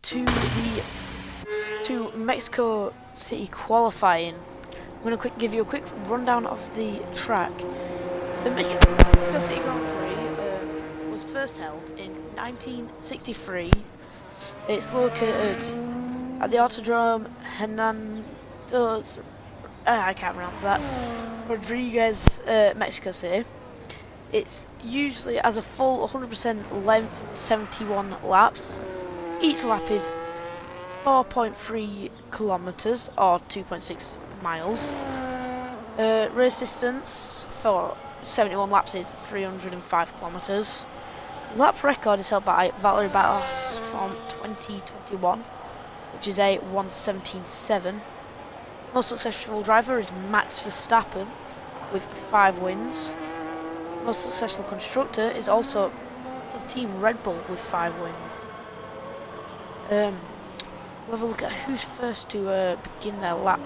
to Mexico City qualifying. I'm going to give you a quick rundown of the track. The Mexico City Grand Prix was first held in 1963. It's located at the Autodrome Hernandez, I can't pronounce that, Rodriguez, Mexico City. It's usually has a full 100% length, 71 laps. Each lap is 4.3 kilometers or 2.6 miles. Race distance for 71 laps is 305 kilometers. Lap record is held by Valerie Barros from 2021, which is a 1:17.7. Most successful driver is Max Verstappen with 5 wins. Most successful constructor is also his team Red Bull with 5 wins. We'll have a look at who's first to begin their lap.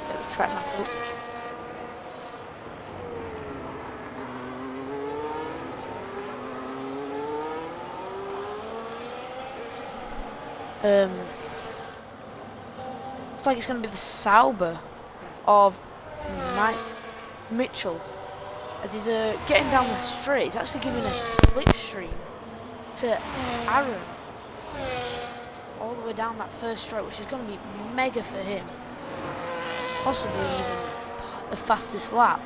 Get the track map up. Looks like it's going to be the Sauber of Mitchell. As he's getting down the straight, he's actually giving a slipstream to Aaron all the way down that first straight, which is going to be mega for him. Possibly even the fastest lap.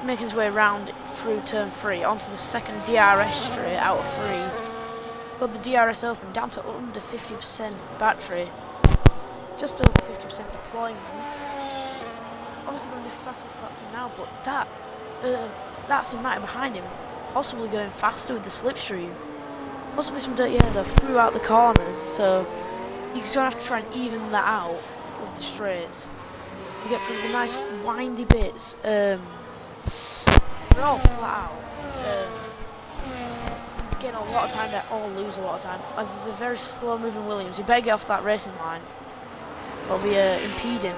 Making his way around through turn 3 onto the second DRS straight out of 3. He's got the DRS open down to under 50% battery. Just over 50% deployment. Obviously going to be the fastest lap for now, but that's him right behind him. Possibly going faster with the slipstream. Possibly some dirty air though throughout the corners, so you're going to have to try and even that out with the straights. You get through the nice windy bits. They're all flat out. Getting a lot of time there, or lose a lot of time. As it's a very slow moving Williams, you better get off that racing line. They'll be impeding.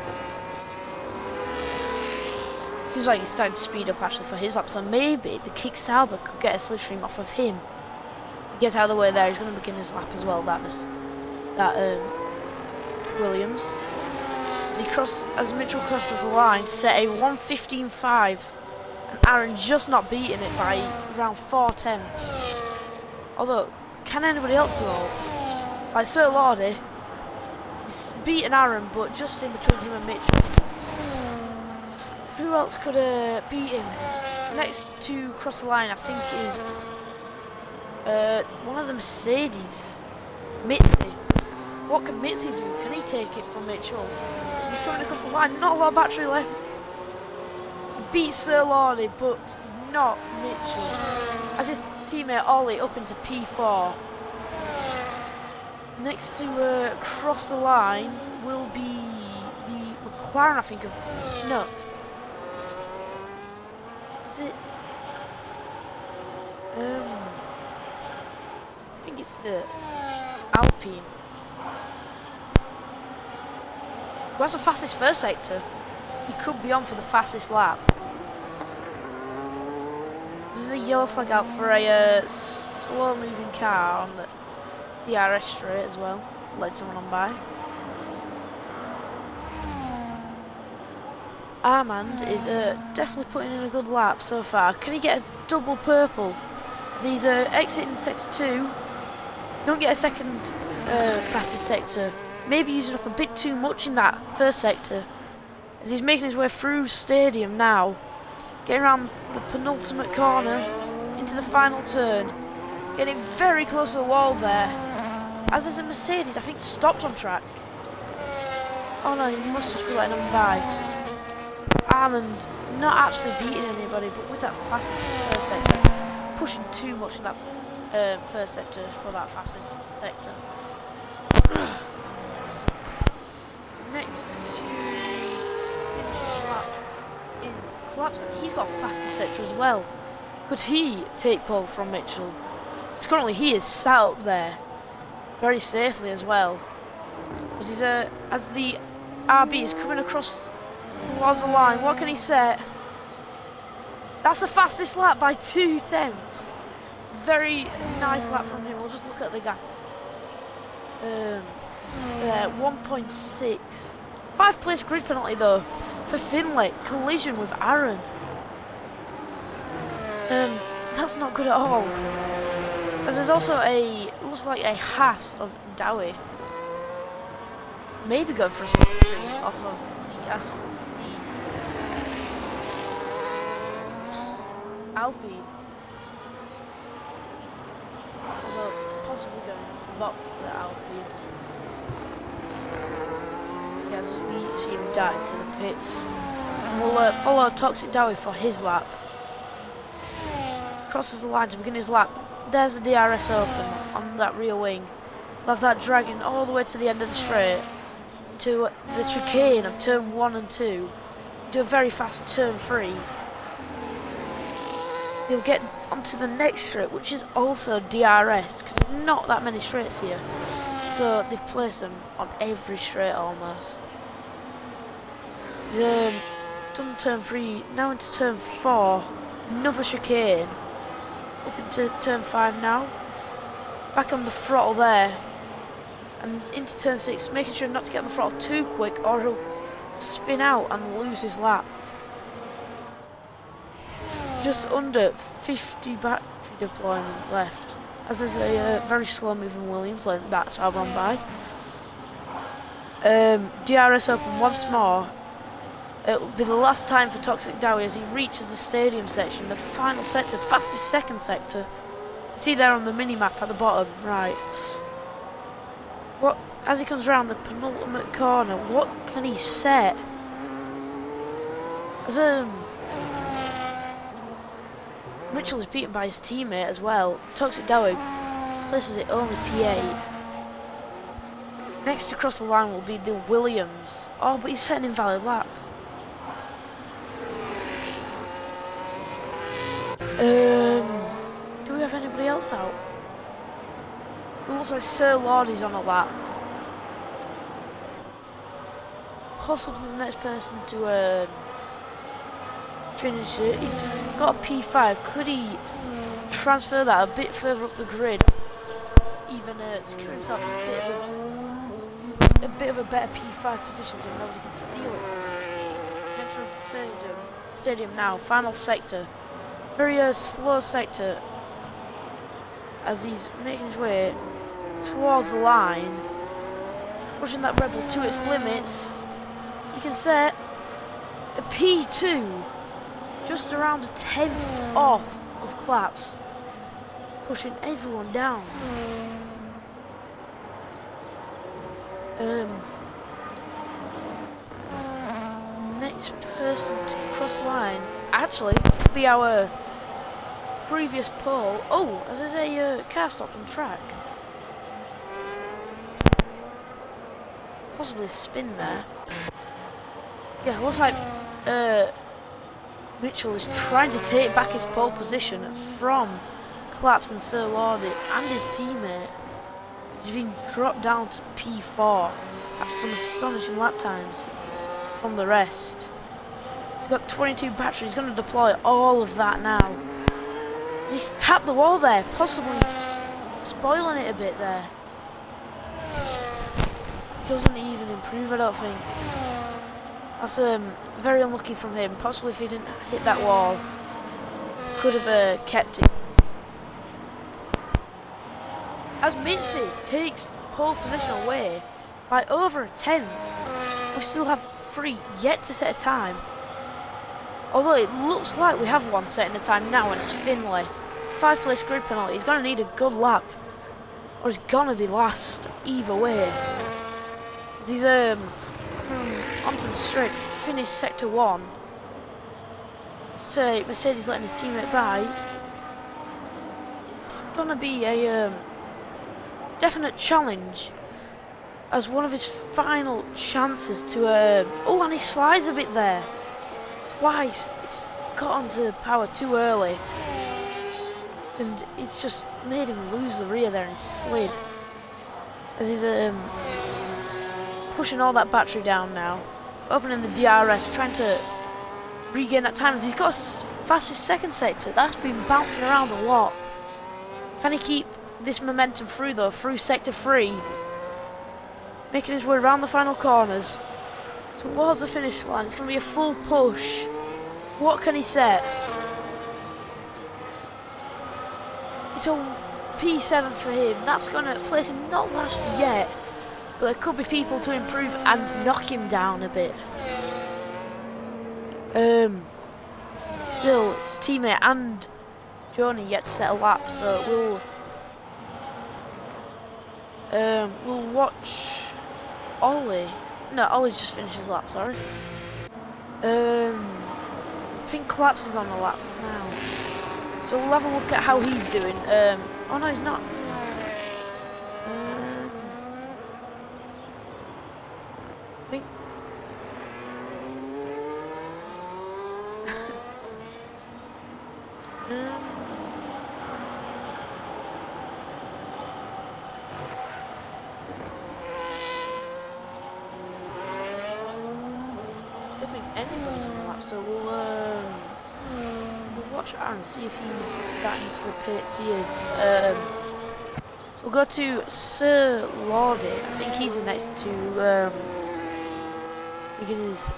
Seems like he's starting to speed up actually for his lap, so maybe the Kick Sauber could get a slipstream off of him. He gets out of the way there, he's going to begin his lap as well, that Williams. As Mitchell crosses the line to set a 1:15.5, and Aaron just not beating it by around 4 attempts. Although, can anybody else do all? Like Sir Lordy, he's beaten Aaron, but just in between him and Mitchell. Who else could beat him? Next to cross the line, I think, is one of the Mercedes. Mitzi. What can Mitzi do? Can he take it from Mitchell? He's coming across the line, not a lot of battery left. He beats Sir Lordy, but not Mitchell. As his teammate Ollie up into P4. Next to cross the line will be the McLaren, I think, no. Is it? I think it's the Alpine. Who has the fastest first sector? He could be on for the fastest lap. This is a yellow flag out for a slow moving car on the DRS straight as well. Let someone on by. Armand is definitely putting in a good lap so far. Can he get a double purple? As he's exiting sector 2. Don't get a second fastest sector. Maybe using up a bit too much in that first sector. As he's making his way through stadium now. Getting around the penultimate corner into the final turn. Getting very close to the wall there. As there's a Mercedes, I think, stopped on track. Oh no, he must just be letting them by. Armand not actually beating anybody, but with that fastest first sector, pushing too much in that first sector for that fastest sector. Next to finish the lap is Collapse. He's got fastest sector as well. Could he take pole from Mitchell? Because currently he is sat up there very safely as well. As he's as the RB is coming across towards the line, what can he set? That's the fastest lap by 2 attempts. Very nice lap from him. We'll just look at the gap. 1.6. 5-place grid penalty though for Finlay. Collision with Aaron. That's not good at all. As there's also looks like a Haas of Dowie. Maybe going for a substitution off of the Alpine. Although possibly going into the box, the Alpine. Yes, we see him dive to the pits. And we'll follow Toxic Dowie for his lap. Crosses the line to begin his lap. There's the DRS open on that rear wing. We'll have that dragging all the way to the end of the straight to the chicane of turn 1 and 2. Do a very fast turn 3. He'll get onto the next straight, which is also DRS, because there's not that many straights here. So they've placed them on every straight almost. Done turn 3, now into turn 4. Another chicane. Up into turn 5 now. Back on the throttle there. And into turn 6, making sure not to get on the throttle too quick or he'll spin out and lose his lap. Just under 50 battery deployment left. As there's a very slow moving Williams like that's I'll run by. DRS open once more. It'll be the last time for Toxic Dowie as he reaches the stadium section, the final sector, fastest second sector. See there on the mini-map at the bottom, right. As he comes around the penultimate corner, what can he set? As Mitchell is beaten by his teammate as well. Toxic Dowie places it only P8. Next to cross the line will be the Williams. Oh, but he's set an invalid lap. Do we have anybody else out? It looks like Sir Lordy's on a lap. Possibly the next person to finish it. He's got a P5. Could he transfer that a bit further up the grid? Even secure himself a bit of a better P5 position so nobody can steal it. Entering the stadium now. Final sector. Very slow sector as he's making his way towards the line, pushing that Red Bull to its limits. You can set a P2, just around a 10th off of Claps, pushing everyone down. Next person to cross the line actually could be our previous pole. Oh, as there's a car stopped on track. Possibly a spin there. Yeah, looks like Mitchell is trying to take back his pole position from Claps and Sir Lordy and his teammate. He's been dropped down to P4 after some astonishing lap times from the rest. He's got 22 batteries. He's going to deploy all of that now. He's tapped the wall there, possibly spoiling it a bit there. Doesn't even improve, I don't think. That's very unlucky from him. Possibly if he didn't hit that wall, could have kept it. As Mitzi takes pole position away by over a 10th, we still have 3 yet to set a time. Although it looks like we have one setting a time now, and it's Finlay. 5-place grid penalty. He's going to need a good lap, or he's going to be last either way. As he's onto the straight to finish sector 1. So Mercedes letting his teammate by. It's going to be a definite challenge as one of his final chances to oh, and he slides a bit there twice. It's got onto power too early and it's just made him lose the rear there and he slid as he's pushing all that battery down now, opening the DRS, trying to regain that time as he's got a fastest second sector. That's been bouncing around a lot. Can he keep this momentum through though, through sector 3. Making his way around the final corners towards the finish line. It's going to be a full push. What can he set? It's a P7 for him. That's going to place him not last yet, but there could be people to improve and knock him down a bit. Still, his teammate and Johnny yet to set a lap, so we'll watch Ollie. No, Ollie's just finished his lap, sorry. I think Collapse is on the lap now. So we'll have a look at how he's doing. Oh no, he's not. I think. I think anybody's on the lap, so we'll watch Aaron, see if he's starting to the pits. He is. So we'll go to Sir Lordy. I think he's the next to begin his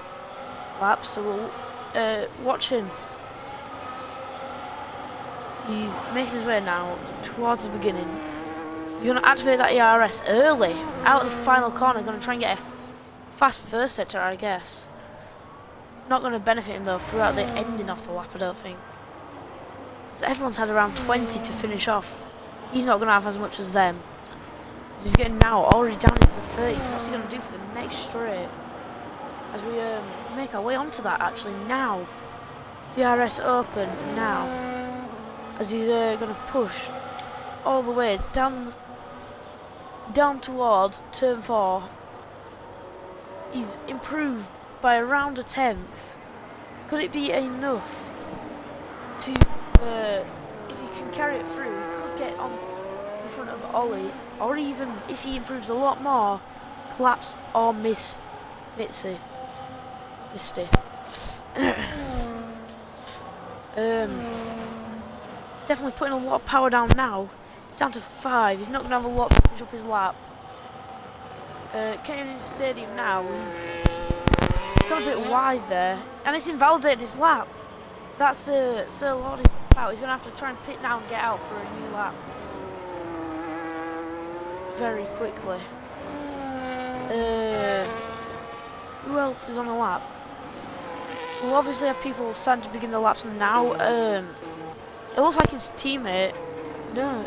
lap, so we'll watch him. He's making his way now towards the beginning. He's going to activate that ERS early, out of the final corner. Going to try and get a fast first sector, I guess. Not going to benefit him though throughout the ending of the lap, I don't think. So everyone's had around 20 to finish off. He's not going to have as much as them. He's getting now already down into the 30s. What's he going to do for the next straight? As we make our way onto that actually now. DRS open now. As he's going to push all the way down towards turn 4. He's improved by around a 10th. Could it be enough to, if he can carry it through, he could get on in front of Ollie, or even if he improves a lot more, Collapse or Misty. Definitely putting a lot of power down now. It's down to 5. He's not going to have a lot to finish up his lap. Getting into the stadium now, he's got a bit wide there, and it's invalidated his lap. That's Sir Lordy out. He's going to have to try and pit now and get out for a new lap very quickly. Who else is on the lap? We'll obviously have people starting to begin the laps now. It looks like his teammate. No,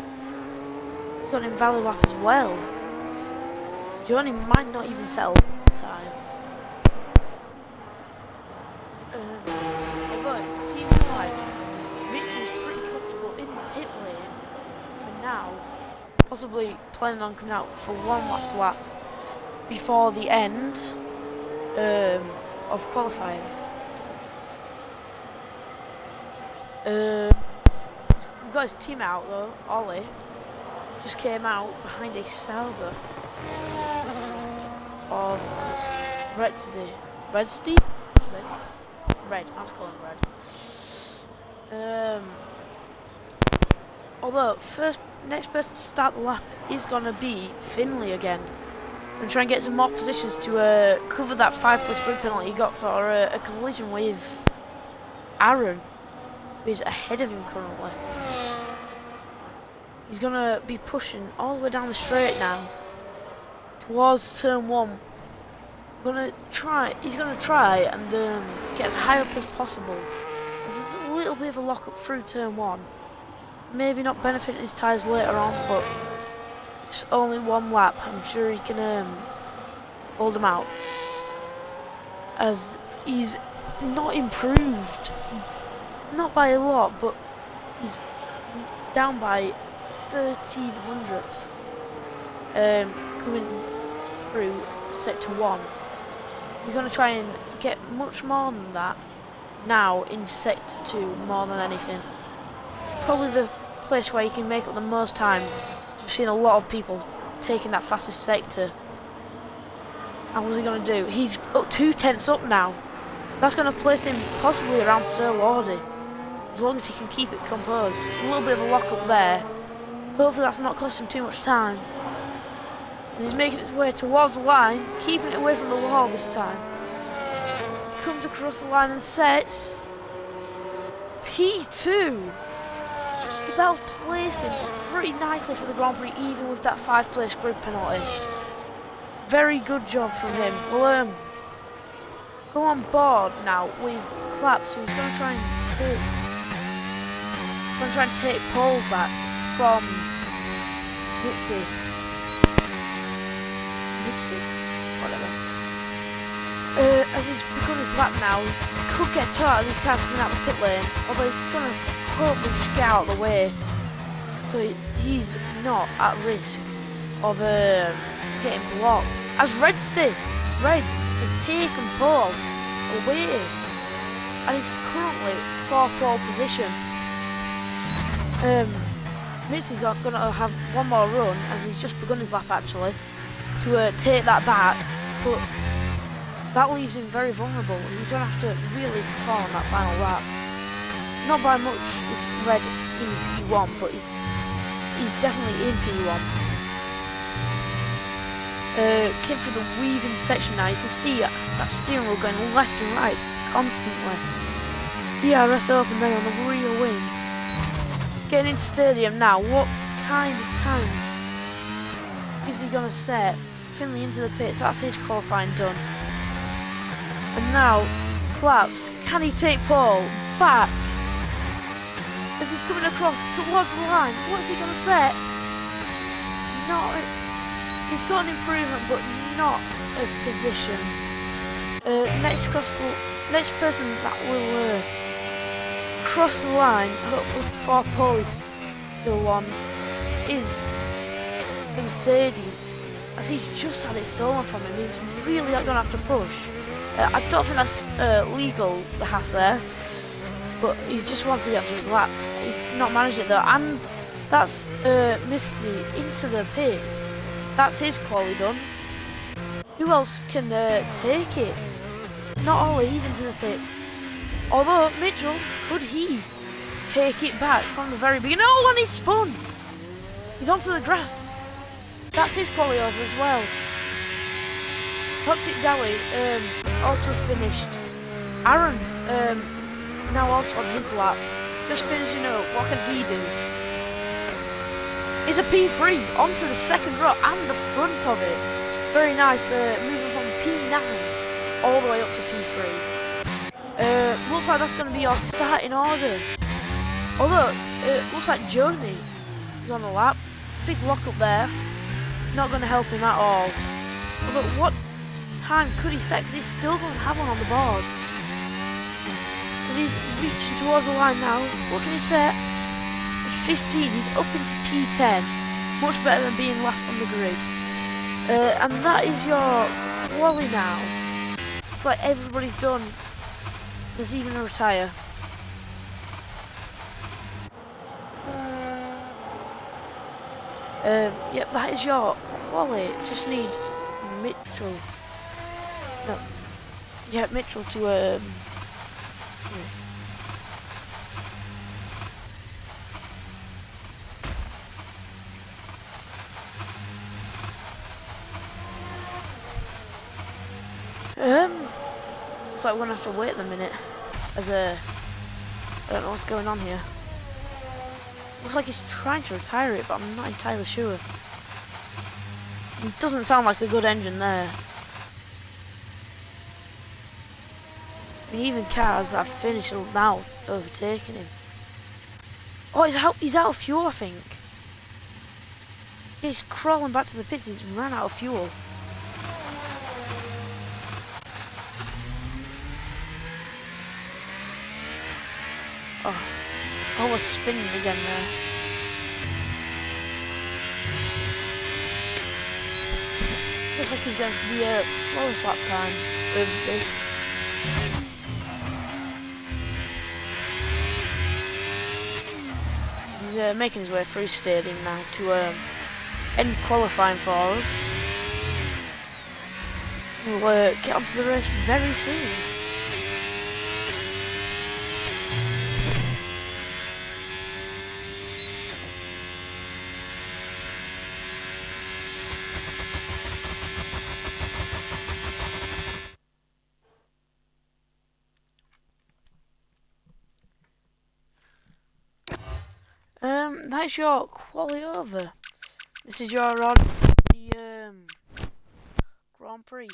he's got an invalid lap as well. Johnny might not even settle time. But it seems like Mitz is pretty comfortable in the pit lane for now. Possibly planning on coming out for one last lap before the end of qualifying. We've got his team out though. Ollie just came out behind a Sauber of Redstein. Red. I was calling red. Although next person to start the lap is gonna be Finley again, and try and get some more positions to cover that 5+ grid penalty he got for a collision with Aaron, who's ahead of him currently. He's gonna be pushing all the way down the straight now towards turn 1. He's gonna try and get as high up as possible. There's a little bit of a lock up through turn 1. Maybe not benefiting his tyres later on, but it's only one lap. I'm sure he can hold him out. As he's not improved, not by a lot, but he's down by 13 hundredths. Coming through sector 1. He's going to try and get much more than that now in sector 2 more than anything. Probably the place where you can make up the most time. We've seen a lot of people taking that fastest sector. And what's he going to do? He's up 2 tenths up now. That's going to place him possibly around Sir Lordy, as long as he can keep it composed. A little bit of a lock up there. Hopefully that's not costing him too much time. As he's making his way towards the line, keeping it away from the wall this time. Comes across the line and sets P2. That was placing pretty nicely for the Grand Prix, even with that 5-place grid penalty. Very good job from him. We'll go on board now with Claps, who's going to try and take pole back from Mitzi. Whatever. As he's begun his lap now, he could get caught as these cars coming out of the pit lane, although he's going to hopefully just get out of the way, so he's not at risk of getting blocked. As Red has taken pole away, and he's currently for pole position. Mitzi's going to have one more run, as he's just begun his lap actually, to take that back, but that leaves him very vulnerable. He's going to have to really perform on that final lap. Not by much is Red in P1, but he's definitely in P1. Came through the weaving section now. You can see that steering wheel going left and right constantly. DRS open there on the rear wing. Getting into stadium now. What kind of times is he going to set? Finley into the pits. That's his qualifying done. And now, Klaus, can he take pole back? As he's coming across towards the line, what's he going to set? He's got an improvement, but not a position. Next person that will cross the line, hopefully for pole is still on, is the Mercedes. As he's just had it stolen from him, he's really not going to have to push. I don't think that's legal, the Haas there, but he just wants to get to his lap. He's not managed it though, and that's Misty into the pits. That's his quali done. Who else can take it? Not only he's into the pits. Although Mitchell, could he take it back from the very beginning? Oh, and he's spun! He's onto the grass. That's his quali over as well. Toxic Dally also finished. Aaron now also on his lap. Just finishing up. What can he do? It's a P3 onto the second row and the front of it. Very nice, moving from P9 all the way up to P3. Looks like that's going to be our starting order. Although, looks like Joni is on the lap. Big lock up there. Not going to help him at all. But what time could he set? Because he still doesn't have one on the board. As he's reaching towards the line now. What can he set? 15, he's up into P10. Much better than being last on the grid. And that is your quali now. It's like everybody's done. There's even a retire. Yep, that is your quali. Just need Mitchell. No. Yeah, Mitchell to yeah. Looks like we're gonna have to wait a minute, as I don't know what's going on here. Looks like he's trying to retire it, but I'm not entirely sure. It doesn't sound like a good engine there. I mean, even cars that have finished are now overtaking him. Oh, he's out of fuel, I think. He's crawling back to the pits, he's run out of fuel. Oh, almost spinning again there. Looks like he's going for the slowest lap time with this. He's making his way through stadium now to end qualifying for us. We'll get onto the race very soon. that is your quali over. This is your on the Grand Prix.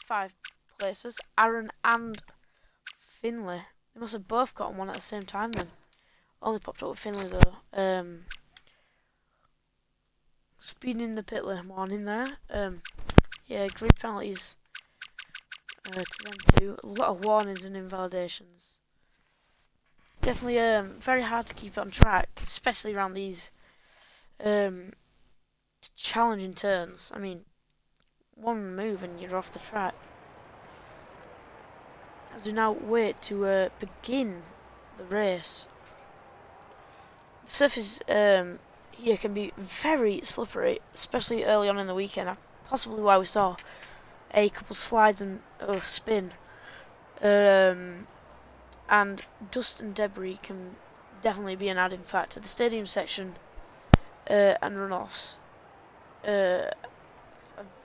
5 places, Aaron and Finley. They must have both gotten one at the same time then. Only popped up with Finley though. Speeding in the pit lane morning there. Yeah, grid penalties to them too. A lot of warnings and invalidations. Definitely very hard to keep on track, especially around these challenging turns. I mean, one move and you're off the track. As we now wait to begin the race. The surface here can be very slippery, especially early on in the weekend. Possibly why we saw a couple slides and spin. And dust and debris can definitely be an adding factor. The stadium section and runoffs are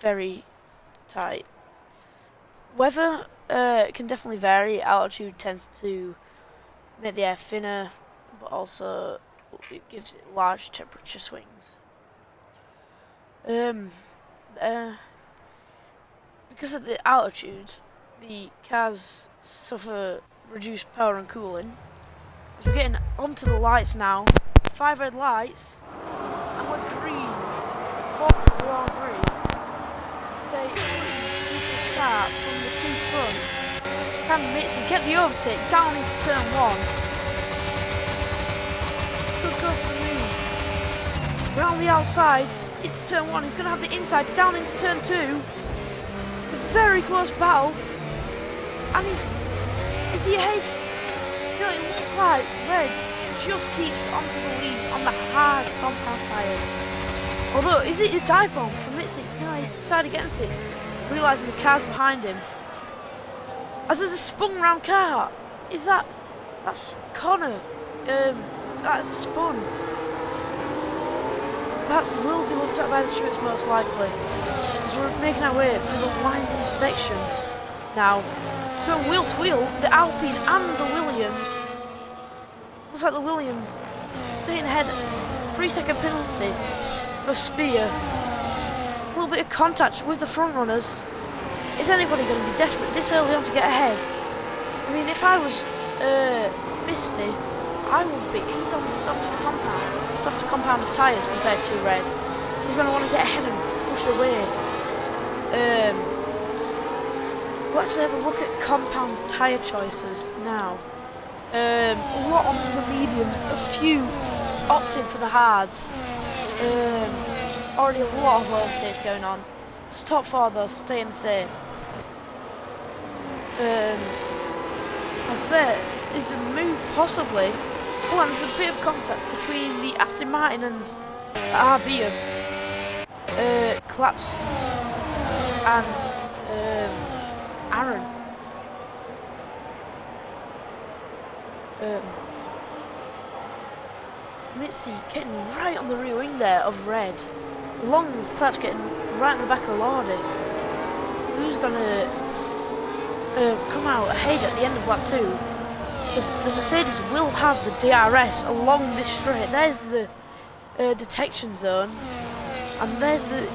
very tight. Weather can definitely vary. Altitude tends to make the air thinner, but also it gives it large temperature swings. Because of the altitudes, the cars suffer reduced power and cooling. As we're getting onto the lights now, 5 red lights, and we're green for the Grand Prix. Say, people start from the 2 front. Can Mitzi get the overtake down into turn 1? Could go for the move. Round the outside into turn 1. He's going to have the inside down into turn 2. A very close battle. And is he ahead? No, it looks like Red just keeps onto the lead on the hard compound tyre. Although, is it a dive bomb from Mitzi? No, he's decided against it, realising the car's behind him. As there's a spun round car. That's Connor. That's spun. That will be looked at by the stewards most likely. As we're making our way through the winding section now. Going wheel to wheel, the Alpine and the Williams. Looks like the Williams staying ahead. 3-second penalty for Spear. A little bit of contact with the front runners. Is anybody going to be desperate this early on to get ahead? I mean, if I was Misty, I would be. He's on the softer compound of tyres compared to Red. He's going to want to get ahead and push away. We'll actually have a look at compound tyre choices now. A lot on the mediums, a few opting for the hards. Already a lot of overtakes going on. This top 4 though, staying the same. As there is a move possibly. Oh, and there's a bit of contact between the Aston Martin and RB Collapse and Aaron. Mitzi getting right on the rear wing there of Red. Along with Collapse getting right in the back of Lordy. Who's gonna come out ahead at the end of lap 2? Because the Mercedes will have the DRS along this straight. There's the detection zone, and there's the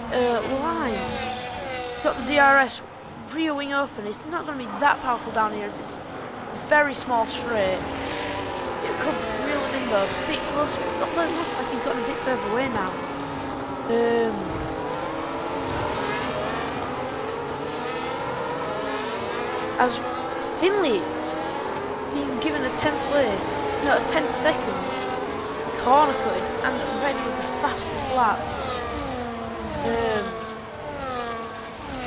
line. Got the DRS rear wing open. It's not going to be that powerful down here as it's a very small straight. It could reel it in though, a bit close, although it looks like he's gotten a bit further away now. As Finley being given a 10th place, no, a 10th second corner cutting and Red with the fastest lap.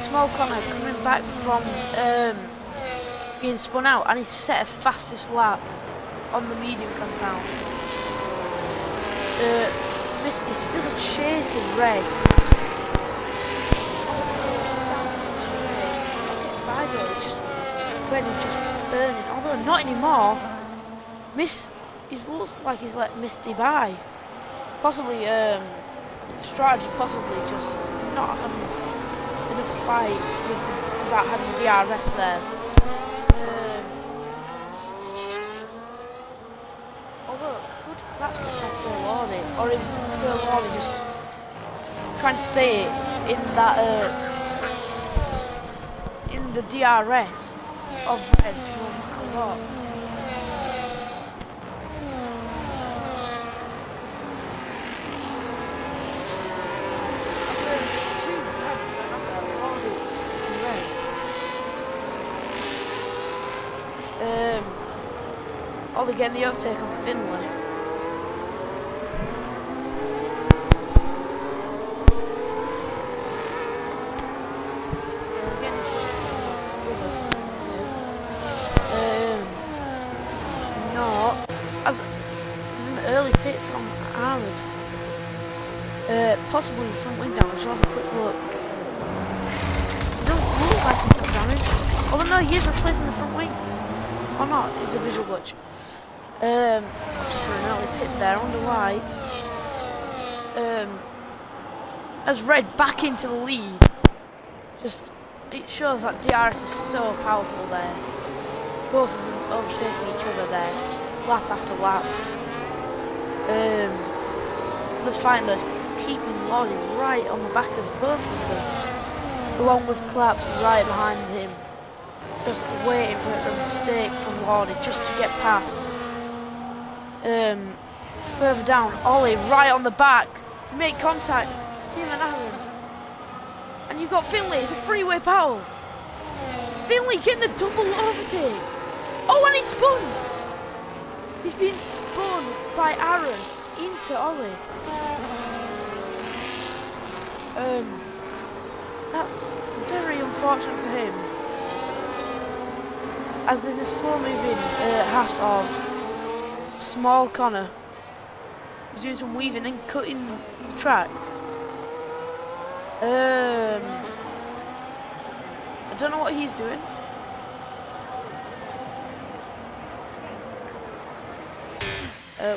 Small Connor coming back from being spun out and he's set a fastest lap on the medium compound. Misty still chasing Red. Red is just burning, although not anymore. He looks like he's let Misty by. Possibly strategy, possibly just not having enough fight without having the DRS there. Although Lordy, or is Sir Lordy just trying to stay in that in the DRS of Red no matter what? Ollie getting the uptake on Finlay. No, as there's an early pit from Arnold. Possibly front wing damage. I'll have a quick look. It doesn't look like he's got damage. Although no, he is replacing the front wing. Or not, it's a visual glitch. Just for an early pit there, I wonder why. As Red back into the lead. Just, it shows that DRS is so powerful there. Both of them overtaking each other there, lap after lap. Let's find those keeping Lordy right on the back of both of them, along with Claps right behind him. Just waiting for a mistake from Lordy just to get past. Further down, Ollie right on the back. Make contact. Him and Aaron. And you've got Finlay. It's a three-way battle. Finlay getting the double overtake. Oh, and he's spun. He's being spun by Aaron into Ollie. That's very unfortunate for him. As there's a slow-moving Haas of Small Connor. He's doing some weaving and cutting the track. I don't know what he's doing.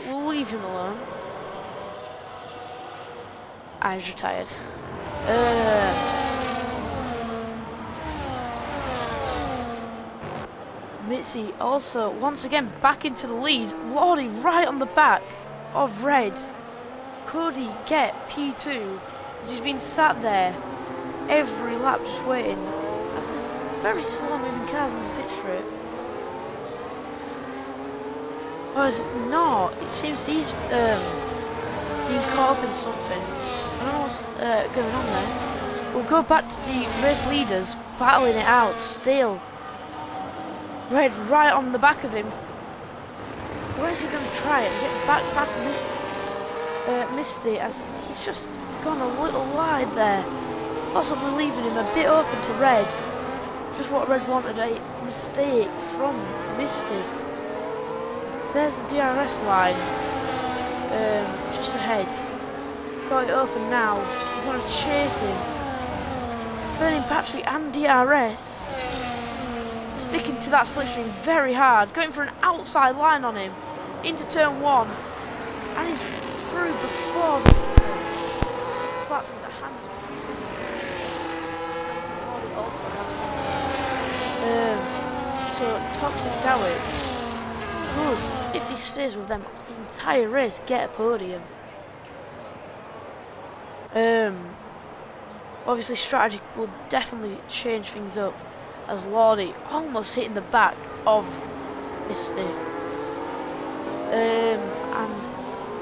We'll leave him alone. He's retired. Mitzi also once again back into the lead. Lordy right on the back of Red. Could he get P2 as he's been sat there every lap just waiting? As there's very slow moving cars on the pit strip. Oh, it's not. It seems he's being caught up in something. I don't know what's going on there. We'll go back to the race leaders battling it out still. Red right on the back of him. Where is he going to try it? Get back past Misty as he's just gone a little wide there. Possibly leaving him a bit open to Red. Just what Red wanted, a mistake from Misty. There's the DRS line. Just ahead. Got it open now. He's going to chase him. Burning battery and DRS. Sticking to that slipstream very hard. Going for an outside line on him. Into turn one. And he's through before the collapses at hand of freezing. Also has one. So Toxic Dowit could, if he stays with them the entire race, get a podium. Obviously strategy will definitely change things up as Lordy almost hitting the back of Misty. And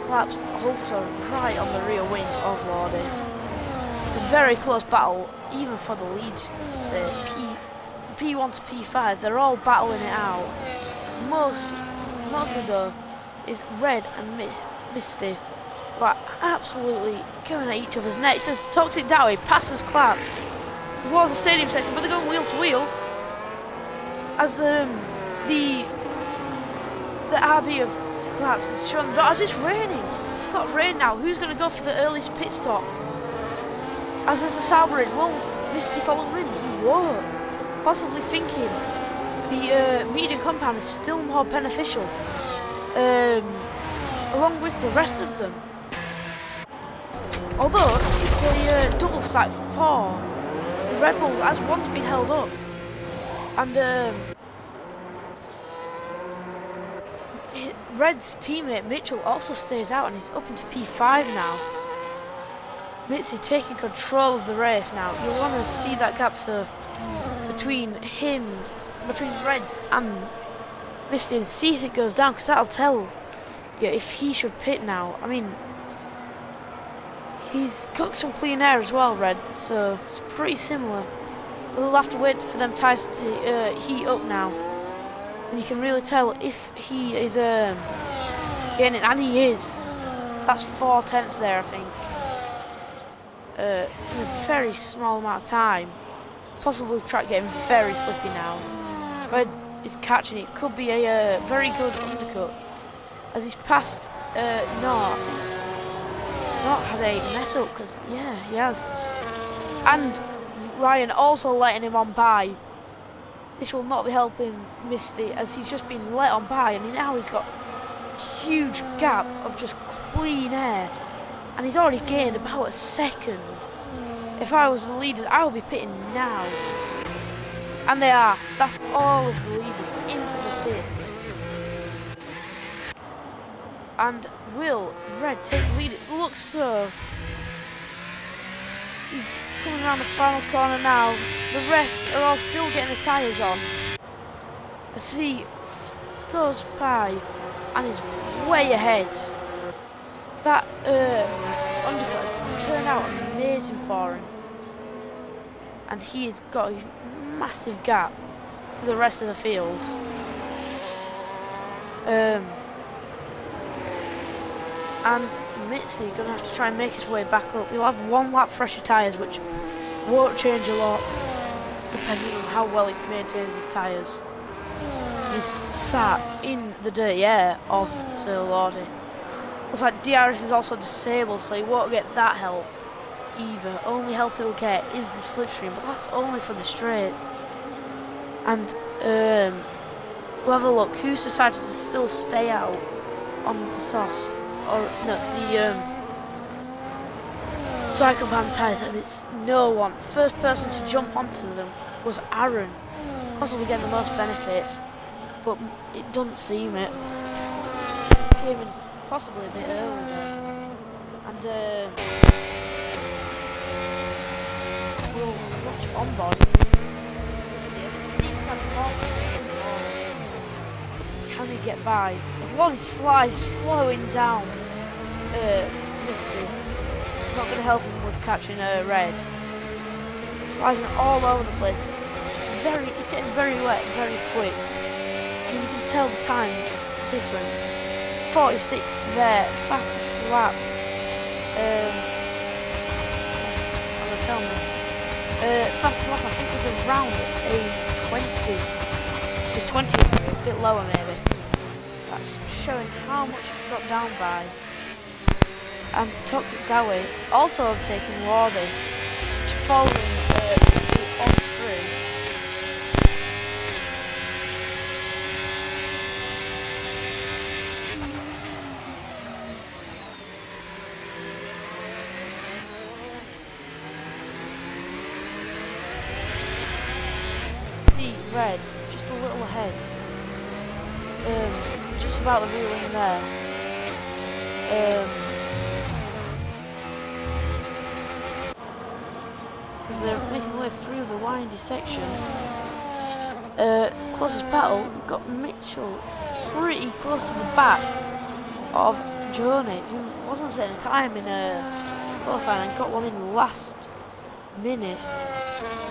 Laps also right on the rear wing of Lordy. It's a very close battle, even for the lead. Say P1 to P5, they're all battling it out. Mostly though is Red and Misty, who are absolutely going at each other's necks. As Toxic Dowie passes Claps towards the stadium section, but they're going wheel to wheel. As the RB of Claps is showing the door. As it's raining, it's got rain now. Who's going to go for the earliest pit stop? As there's a Sauber in, will Misty follow him? He won't. Possibly thinking the medium compound is still more beneficial, along with the rest of them. Although it's a double stack for the Red Bulls, as once been held up, and Red's teammate Mitchell also stays out and he's up into P5 now. Mitzi taking control of the race now. You'll want to see that gap so between Reds and Misty and see if it goes down, because that'll tell you if he should pit now. I mean, he's got some clean air as well, Red, so it's pretty similar. We'll have to wait for them tyres to heat up now. And you can really tell if he is getting it, and he is. That's 4 tenths there, I think. In a very small amount of time. Possibly the track getting very slippy now. Red is catching it. Could be a very good undercut. As he's passed, no, he's not had a mess up, because, yeah, he has. And Ryan also letting him on by. This will not be helping Misty, as he's just been let on by, and now he's got a huge gap of just clean air. And he's already gained about a second. If I was the leaders, I would be pitting now. And they are. That's all of the leaders into the pits. And will Red take the lead? It looks so. He's coming around the final corner now. The rest are all still getting the tyres on. As he goes by and is way ahead. That undercut has turned out amazing for him. And he has got a massive gap to the rest of the field. And Mitzi going to have to try and make his way back up. He'll have 1 lap fresher tyres, which won't change a lot, depending on how well he maintains his tyres. He's sat in the dirty air of Sir Lordy. Looks like DRS is also disabled, so he won't get that help either. Only help he'll get is the slipstream, but that's only for the straights. And we'll have a look who's decided to still stay out on the softs, or no, the dry compound tyres, and it's no one. First person to jump onto them was Aaron, possibly getting the most benefit, but it doesn't seem it. Came in possibly a bit early there. And we'll watch on board. Can he get by? As long as Sly's slowing down Misty, not going to help him with catching Red. Sliding all over the place. It's getting very wet, very quick. And you can tell the time difference. 46 there, fastest lap. Tell me. Fastest lap I think was around a 20s. The 20, a bit lower maybe. That's showing how much it's dropped down by. And Toxic Dowie also overtaking Lordy, just following on through. See Red just a little ahead. Just about the real in there. As they're making their way through the windy section. Closest battle, we've got Mitchell pretty close to the back of Joni, who wasn't setting time in qualifying and got one in the last minute.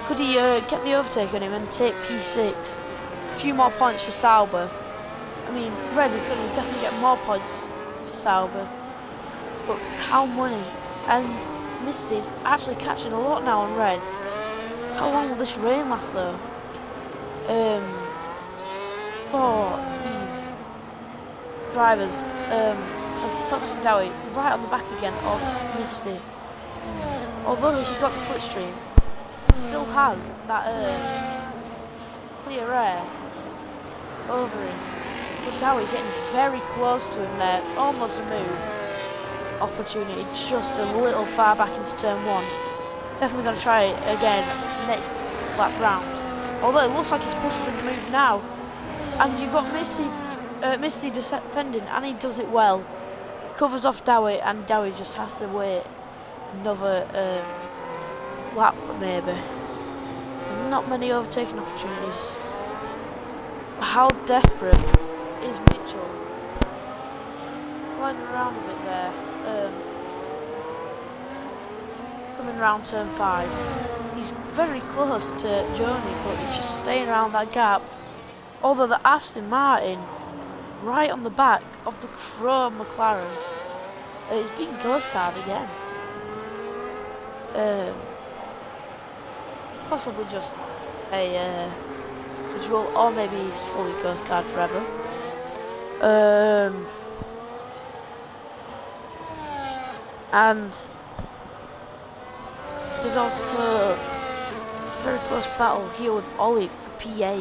Could he get the overtake on him and take P6? A few more points for Sauber. I mean, Red is going to definitely get more points for Sauber, but how many? And Misty's actually catching a lot now on Red. How long will this rain last though? For these drivers, as Toxic Dowie right on the back again of Misty. Although he's got the slipstream, he still has that clear air over him. But Dowie getting very close to him there, almost a move opportunity, just a little far back into turn 1. Definitely going to try it again next lap round. Although it looks like he's pushed for the move now. And you've got Missy Misty defending, and he does it well. Covers off Dowie, and Dowie just has to wait another lap maybe. There's not many overtaking opportunities. How desperate is Mitchell? Sliding around a bit there. Coming round turn 5. He's very close to Joni, but he's just staying around that gap. Although the Aston Martin, right on the back of the Chrome McLaren, is being ghost card again. Possibly just a visual, or maybe he's fully ghost card forever. And there's also a very close battle here with Ollie for PA.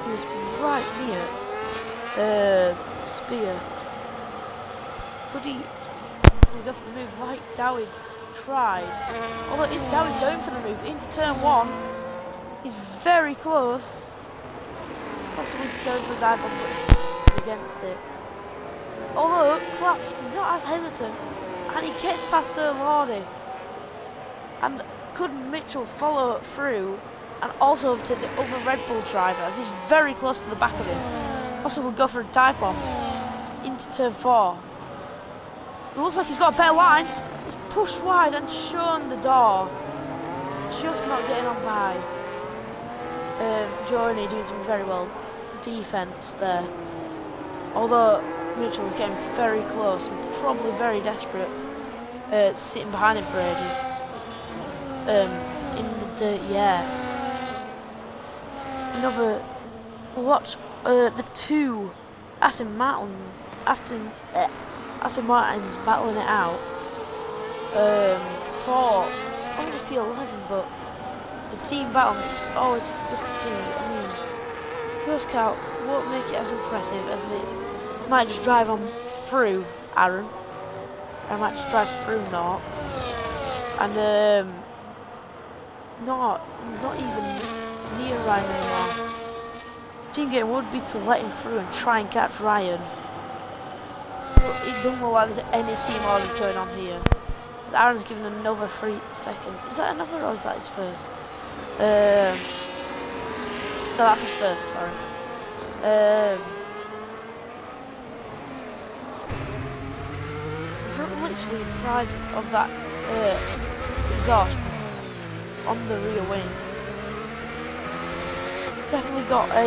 He's right near Spear. Could he go for the move like Dowie tried? Although it's Dowie going for the move into turn 1. He's very close. Possibly going for a dive bomb, but he's against it. Although Clap's not as hesitant, and he gets past Sir Lordy. And could Mitchell follow through and also overtake the other Red Bull driver, as he's very close to the back of him? Possibly go for a dive bomb into turn 4. It looks like he's got a better line. He's pushed wide and shown the door. Just not getting on by. Joni doing some very well defense there. Although Mitchell is getting very close and probably very desperate. Sitting behind him for ages. In the dirt, yeah. Another watch. The two Aston Martins battling it out. For only P11, but it's a team battle. And it's always good to see. I mean, first car won't make it as impressive as it might just drive on through Aaron. I might just drive through Nort. And not even near Ryan anymore. Team game would be to let him through and try and catch Ryan. But it doesn't look like there's any team orders going on here. As Aaron's given another 3 seconds. Is that another or is that his first? No, that's his first, sorry. Literally inside of that exhaust on the rear wing. Definitely got a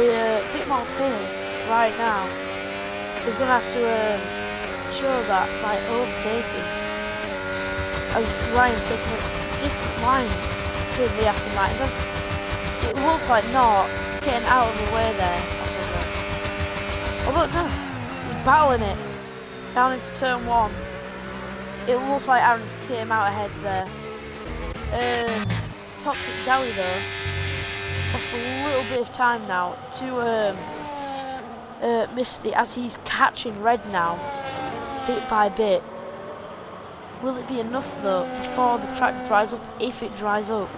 bit more pace right now. He's going to have to show that by overtaking. As Ryan taking a different line to the Aston Martins. As it looks like not getting out of the way there. Although no, he's battling it down into turn 1. It looks like Aaron's came out ahead there. Toxic Dowie though lost a little bit of time now to Misty as he's catching Red now, bit by bit. Will it be enough though before the track dries up? If it dries up,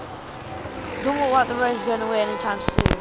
don't look like the rain's going away anytime soon.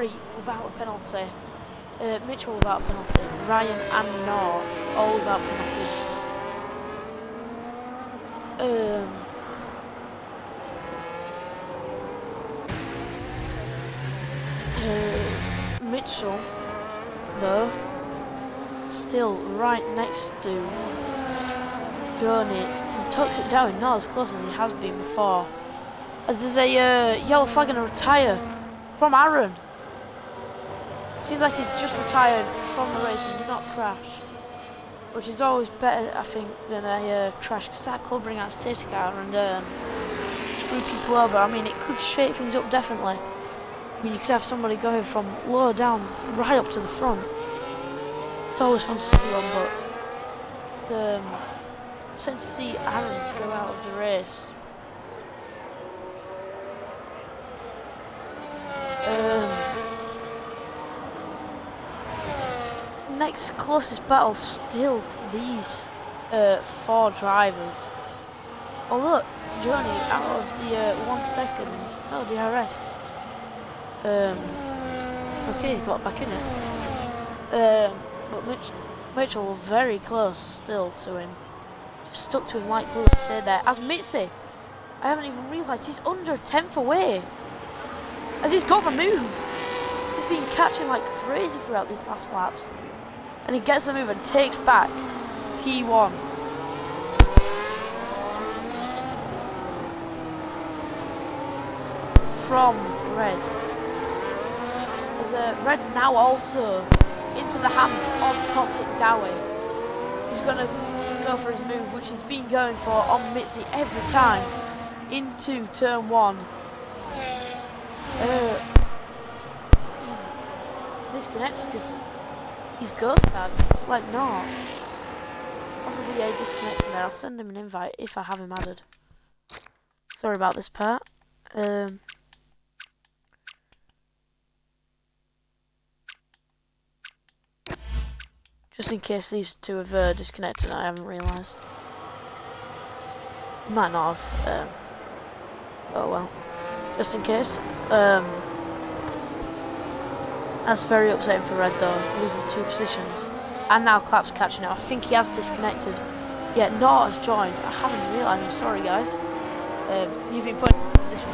free without a penalty. Mitchell without a penalty. Ryan and Nor all without penalties. Mitchell, though, still right next to Journey, and tucks it down, not as close as he has been before. As there's a yellow flag and a retire from Aaron. Seems like he's just retired from the race and did not crash, which is always better, I think, than a crash, because that could bring out a safety car and screw people over. I mean, it could shake things up definitely. I mean, you could have somebody going from lower down right up to the front. It's always fun to see one, but it's sad to see Aaron go out of the race. Next closest battle still these 4 drivers. Although Journey out of the 1 second, no DRS. Okay, he got back in it. But Mitchell very close still to him. Just stuck to him like glue and stayed there. As Mitzi, I haven't even realised he's under a 10th away. As he's got the move. He's been catching like crazy throughout these last laps. And he gets the move and takes back P1. From Red. As Red now also into the hands of Toxic Dowie. He's going to go for his move, which he's been going for on Mitzi every time. Into turn 1. Disconnects because he's ghost bad, like not. Possibly a disconnection there. I'll send him an invite if I have him added. Sorry about this part. Just in case these two have disconnected, I haven't realised. Might not have. Oh well. Just in case. That's very upsetting for Red though, losing 2 positions. And now Clap's catching it. I think he has disconnected. Yeah, Nor has joined. I haven't realised. I'm sorry guys. You've been put in position.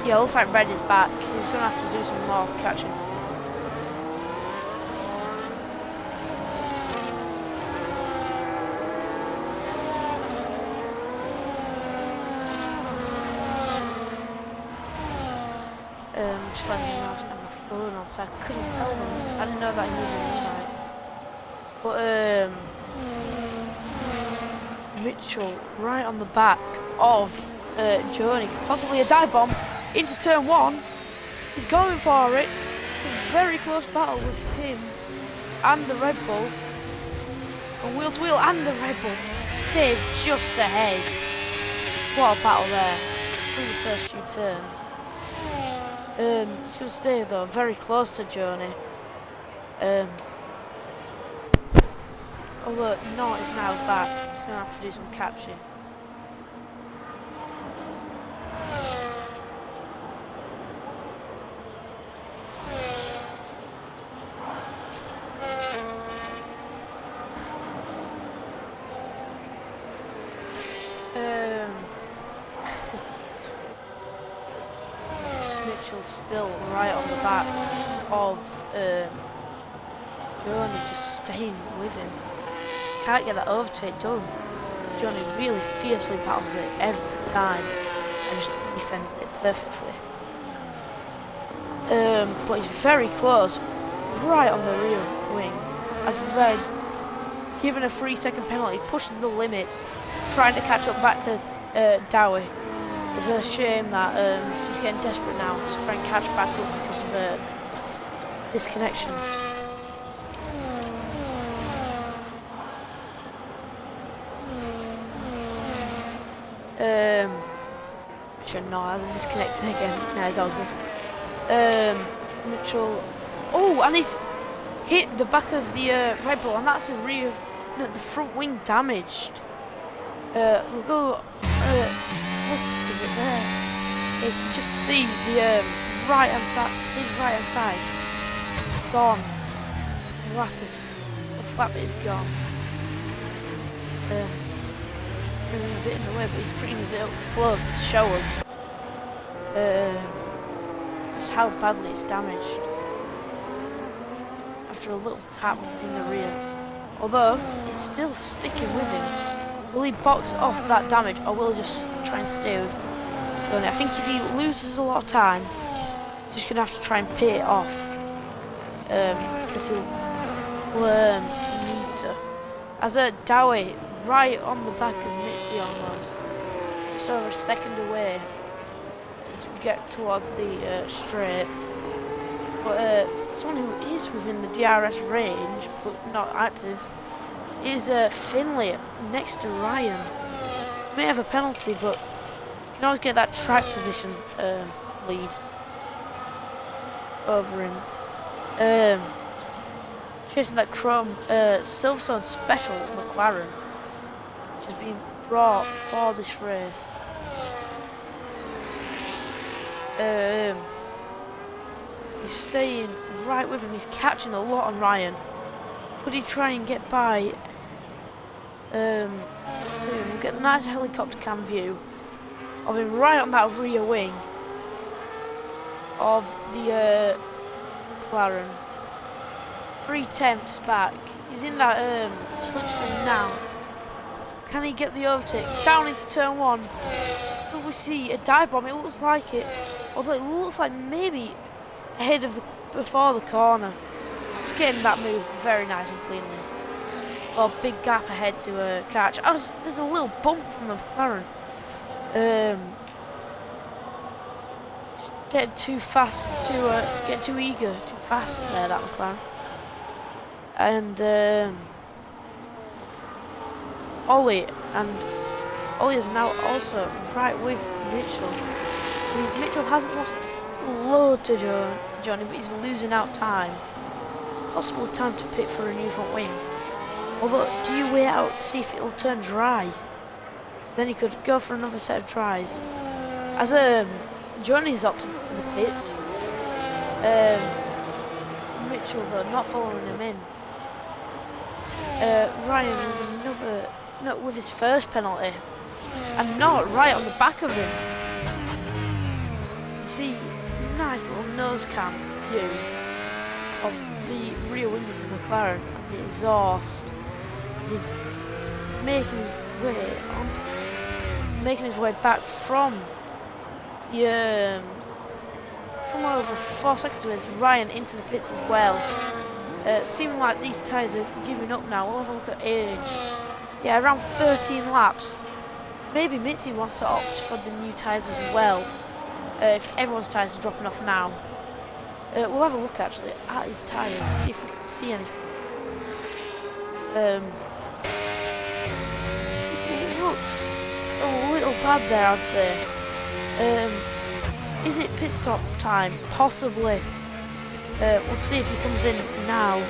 Yeah, looks like Red is back. He's going to have to do some more catching. Just letting me know I didn't have my phone on, so I couldn't tell them. I didn't know that he needed an invite. But, Mitchell right on the back of Journey. Possibly a dive bomb. Into turn 1, he's going for it. It's a very close battle with him and the Red Bull. And wheel to wheel and the Red Bull stays just ahead. What a battle there through the first few turns. He's going to stay though very close to Journey. Although Nor is now back, he's going to have to do some catching. Mitchell's still right on the back of Journey, just staying with him. Can't get that overtake done. Journey really fiercely battles it every time and just defends it perfectly. But he's very close, right on the rear wing, as Red, given a 3-second penalty, pushing the limits, trying to catch up back to Dowie. It's a shame that he's getting desperate now to try and catch back up because of disconnection. Mitchell, no, hasn't disconnected again. No, it's all good. Mitchell. Oh, and he's hit the back of the Red Bull, and that's a real. No, the front wing damaged. We'll go. Look at it there. You can just see the right hand side. His right hand side gone. The flap is gone. Moving a bit in the way, but he's bringing it up close to show us just how badly it's damaged after a little tap in the rear. Although it's still sticking with him. Will he box off that damage, or will he just try and stay with it? I think if he loses a lot of time, he's just gonna have to try and pay it off, because he'll need to. As a Dowie right on the back of Mitzi almost, just over a second away as we get towards the straight. But someone who is within the DRS range but not active is Finlay next to Ryan. May have a penalty, but you can always get that track position lead over him. Chasing that chrome Silverstone special McLaren, which has been brought for this race. He's staying right with him. He's catching a lot on Ryan. Could he try and get by? Soon we'll get the nice helicopter cam view of him right on that rear wing of the McLaren. 3/10 back. He's in that slipstream now. Can he get the overtake? Down into turn one. Will we see a dive bomb? It looks like it. Although it looks like maybe ahead of before the corner. Just getting that move very nice and cleanly. Well, big gap ahead to catch. There's a little bump from the McLaren. Getting too fast to get too eager, too fast there, that McLaren. And Ollie is now also right with Mitchell. Mitchell hasn't lost a load to Johnny, but he's losing out time. Possible time to pit for a new front wing. Although, do you wait out to see if it'll turn dry? Because then he could go for another set of tries. As Johnny has opted for the pits. Mitchell though not following him in. Ryan with with his first penalty, and not right on the back of him. You see, nice little nose cam view of the rear wing of the McLaren and the exhaust as he's making his way back from from over 4 seconds with Ryan into the pits as well. Seeming like these tyres are giving up now. We'll have a look at age. Yeah, around 13 laps. Maybe Mitzi wants to opt for the new tyres as well. If everyone's tyres are dropping off now. We'll have a look actually at his tyres, see if we can see anything. It looks a little bad there, I'd say. Is it pit stop time? Possibly. We'll see if he comes in now.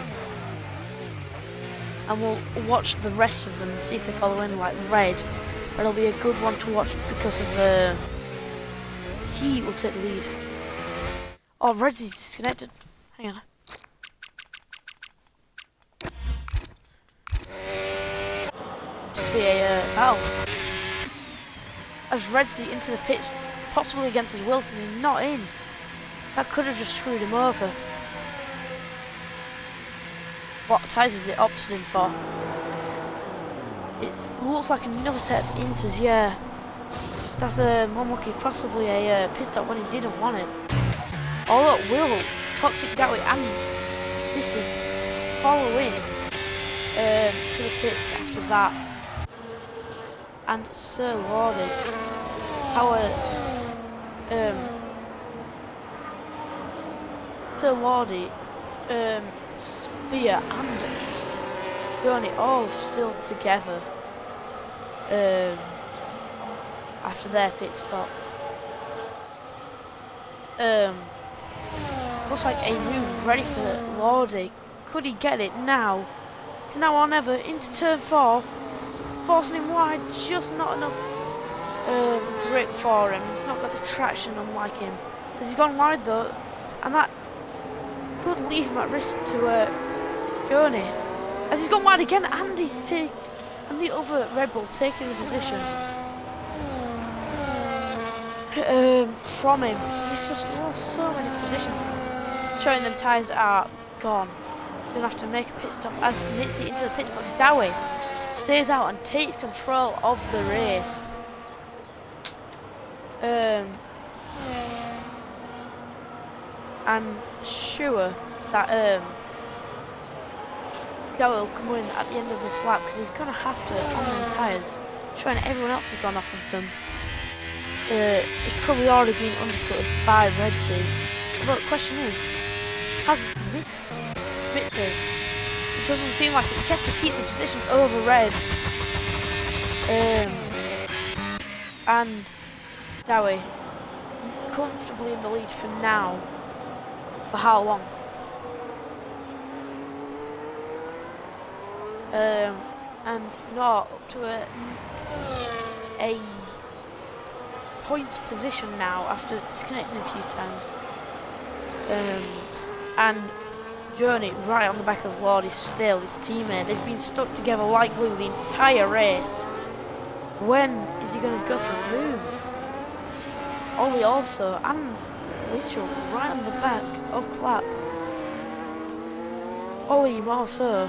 And we'll watch the rest of them and see if they follow in like red. That'll be a good one to watch because of he will take the lead. Oh, red's disconnected. Hang on. Have to see a battle. As Redsy into the pits, possibly against his will because he's not in. That could have just screwed him over. What tyres is it opted in for? It looks like another set of inters, yeah. That's unlucky, possibly a pit stop when he didn't want it. Although Will, Toxic Dowie and Missy follow in to the pits after that. And Sir Lordy, Sir Lordy, Spear and Johnny all still together. after their pit stop. Looks like a move ready for Lordy. Could he get it now? It's now or never into turn 4. It's forcing him wide, just not enough grip for him. He's not got the traction unlike him. As he's gone wide though, and that could leave him at risk to Journey. As he's gone wide again, and and the other Red Bull taking the position from him. He's just lost so many positions, showing them tyres are gone. He's gonna have to make a pit stop as Mitzi into the pits, but Dowie stays out and takes control of the race. I'm sure that Dowie will come in at the end of this lap because he's gonna have to on them tyres, showing everyone else has gone off of them. It's probably already been undercut by Red Sea. But the question is, has Mitzi? It doesn't seem like it. He gets to keep the position over Red. And Dowie comfortably in the lead for now. For how long? And not up to a points position now after disconnecting a few times. And Journey right on the back of Lordy still, his teammate. They've been stuck together like glue the entire race. When is he going to go for a move? Ollie also, and Mitchell right on the back of Claps. Ollie more so.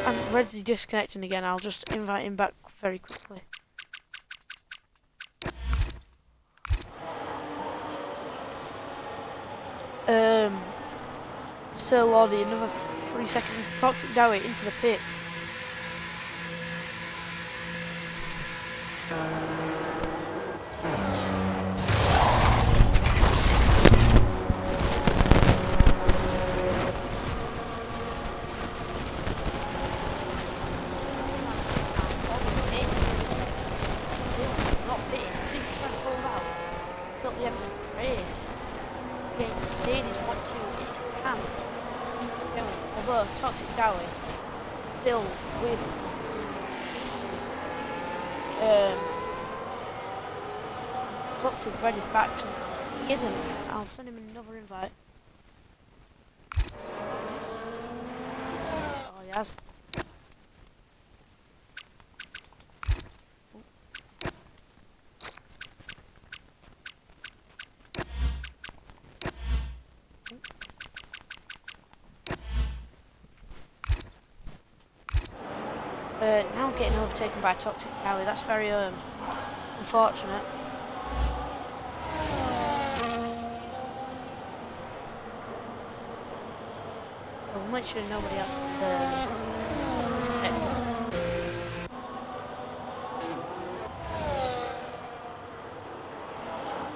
And Red's disconnecting again. I'll just invite him back very quickly. Sir Lordy, another 3 seconds. Toxic Dowie into the pits. Although Toxic Dowie still with hopefully Red is back. He isn't. I'll send him another invite. Oh, he has. Now getting overtaken by Toxic Dowie. That's very unfortunate. We'll make sure nobody else is disconnected.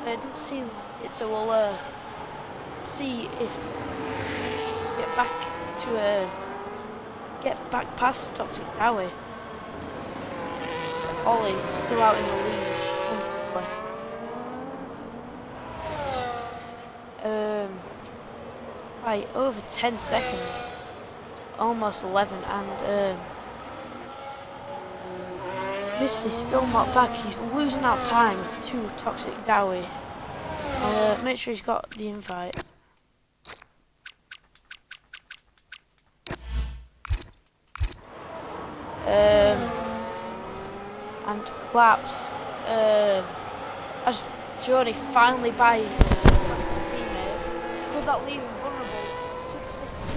It didn't seem like it, so we'll see if we get back past Toxic Dowie. Ollie's still out in the lead comfortably. By over 10 seconds. Almost 11, and Misty's still not back. He's losing out time to Toxic Dowie. I'll make sure he's got the invite. And Claps, as Jody finally buys his teammate, could that leave him vulnerable to the system?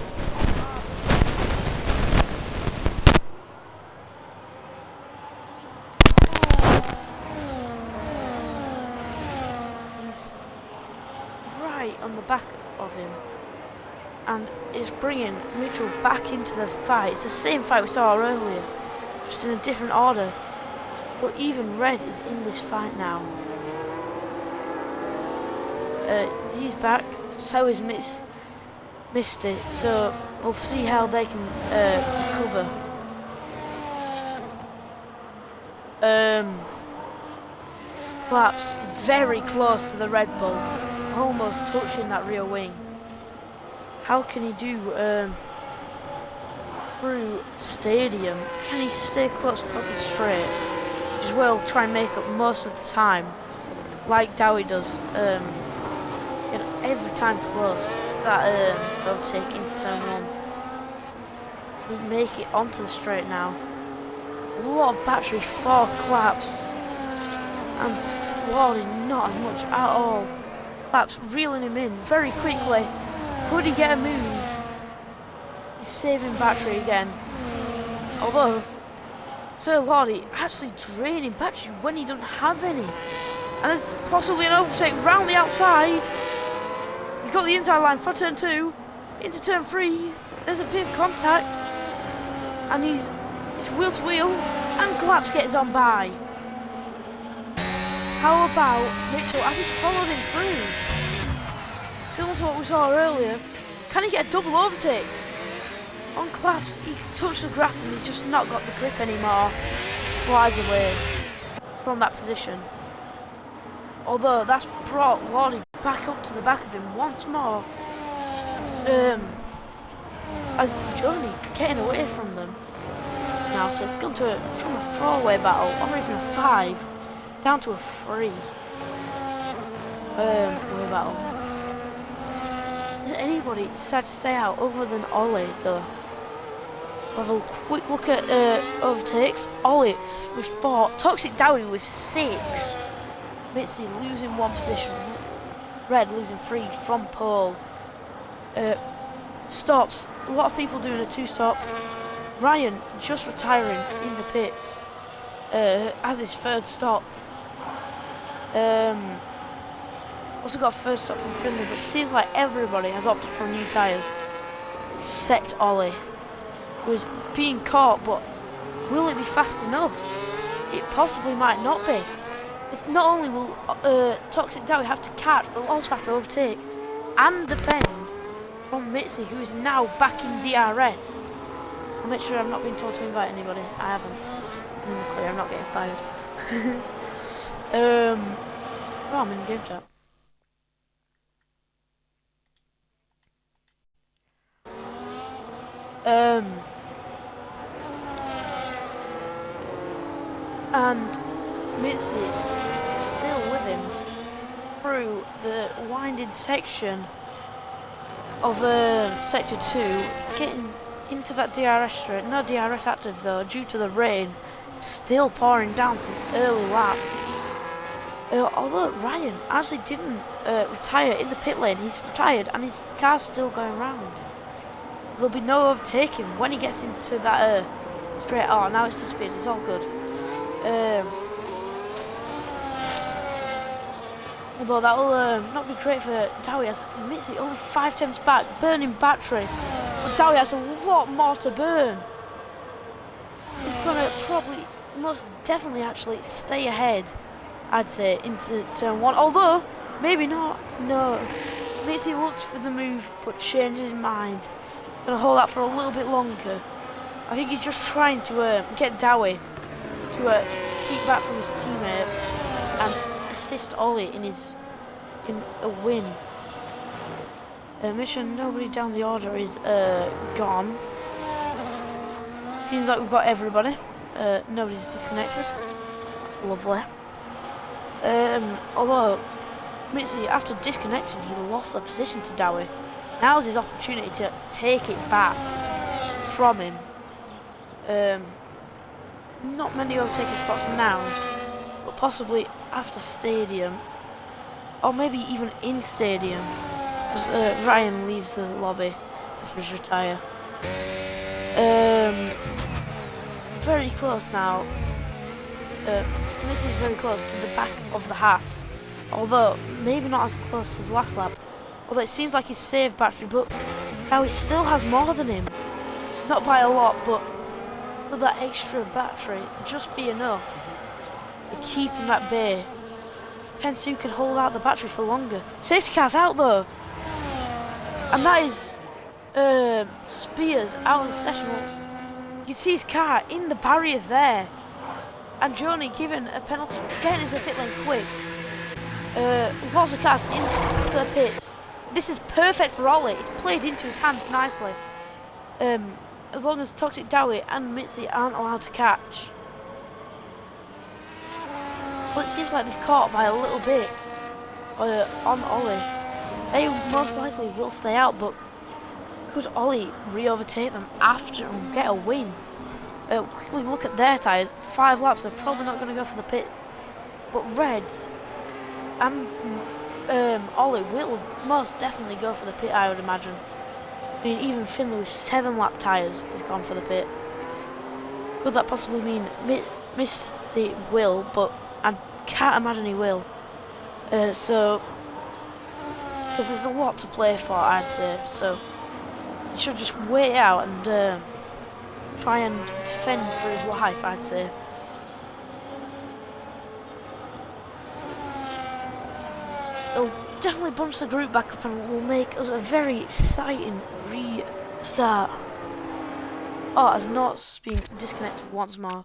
He's right on the back of him, and is bringing Mitchell back into the fight. It's the same fight we saw earlier, just in a different order. But even Red is in this fight now. He's back, so is Misty, so we'll see how they can recover. Flaps very close to the Red Bull, almost touching that rear wing. How can he do through stadium? Can he stay close for the straight? Which is where he'll try and make up most of the time, like Dowie does. You know, every time close to that overtake into turn one. We make it onto the straight now. A lot of battery for Claps, and Lordy not as much at all. Claps reeling him in very quickly. Could he get a move? He's saving battery again. Although Sir Lordy actually draining battery when he doesn't have any. And there's possibly an overtake round the outside. He's got the inside line for turn 2. Into turn 3. There's a bit of contact. And it's wheel to wheel. And Claps gets on by. How about Mitchell as he's followed him through? Similar to what we saw earlier. Can he get a double overtake? On Claps, he touched the grass and he's just not got the grip anymore. He slides away from that position. Although that's brought Lordy back up to the back of him once more. As Johnny getting away from them. Now, so it's gone to from a 4-way battle, or even a 5, down to a 3 way battle. Does anybody decide to stay out other than Ollie, though? We'll have a quick look at overtakes. Ollie's with 4, Toxic Dowie with 6, Mitzi losing 1 position, Red losing 3 from pole. Stops, a lot of people doing a 2-stop. Ryan just retiring in the pits as his 3rd stop. Also got a 3rd stop from Finley, but it seems like everybody has opted for new tyres except Ollie, who is being caught, but will it be fast enough? It possibly might not be. Because not only will Toxic Dowie have to catch, but will also have to overtake and defend from Mitzi, who is now back in DRS. I'll make sure I'm not being told to invite anybody. I haven't. I'm in the clear, I'm not getting fired. Oh, I'm in the game chat. And Mitzi is still with him through the winding section of sector 2, getting into that DRS straight. No DRS active though, due to the rain still pouring down since early laps. Although Ryan actually didn't retire in the pit lane, he's retired and his car's still going round. So there'll be no overtaking when he gets into that straight. Oh, now it's the speed, it's all good. Although that'll not be great for Dowie, as Mitzi only 5 tenths back, burning battery. But Dowie has a lot more to burn. He's gonna probably, most definitely actually stay ahead, I'd say, into turn 1. Although, maybe not. No. Mitzi looks for the move, but changes his mind. He's gonna hold that for a little bit longer. I think he's just trying to get Dowie to keep back from his teammate and assist Ollie in a win. Mission nobody down the order is gone. Seems like we've got everybody. Nobody's disconnected. That's lovely. Although Mitzi, after disconnecting, he lost the position to Dowie. Now's his opportunity to take it back from him. Not many overtaking spots now, but possibly after stadium, or maybe even in stadium, because Ryan leaves the lobby after his retire. Very close now. This is very close to the back of the Haas, although maybe not as close as last lap. Although it seems like he's saved battery, but now he still has more than him. Not by a lot, but will that extra battery just be enough to keep him at bay? Depends who can hold out the battery for longer. Safety car's out though, and that is Spears out of the session. You can see his car in the barriers there. And Johnny given a penalty, getting into the pit lane quick. Lots of cars into the pits. This is perfect for Ollie. It's played into his hands nicely. As long as Toxic Dowie and Mitzi aren't allowed to catch. But it seems like they've caught by a little bit on Ollie. They most likely will stay out, but could Ollie re-overtake them after and get a win? Quickly look at their tyres. 5 laps, they're probably not going to go for the pit. But Reds and Ollie will most definitely go for the pit, I would imagine. I mean, even Finley with 7 lap tyres has gone for the pit. Could that possibly mean Misty will, but I can't imagine he will. So, because there's a lot to play for, I'd say. So, he should just wait out and try and defend for his life, I'd say. It'll definitely bunch the group back up and will make us a very exciting restart. Oh, has not been disconnected once more.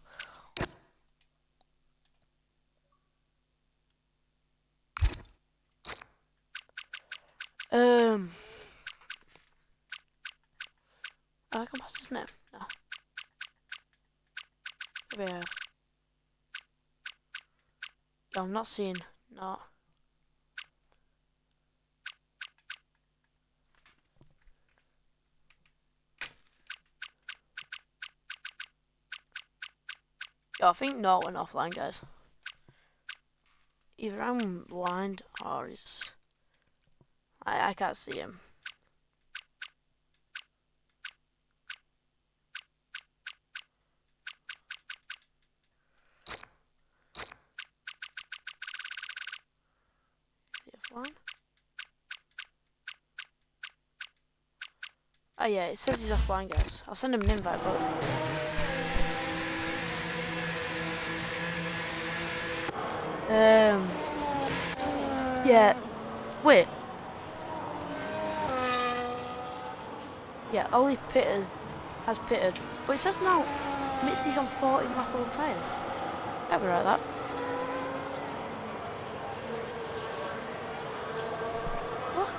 I can pass this now. No. Maybe I have. Yeah, I'm not seeing. No. Yeah, I think no went offline, guys. Either I'm blind or he's... I can't see him. Is he offline? Oh yeah, it says he's offline, guys. I'll send him an invite, but... Yeah. Wait. Yeah, Ollie Pitters has pitted. But it says now Mitzi's on 40 lap old tyres. Can't be right, that. What?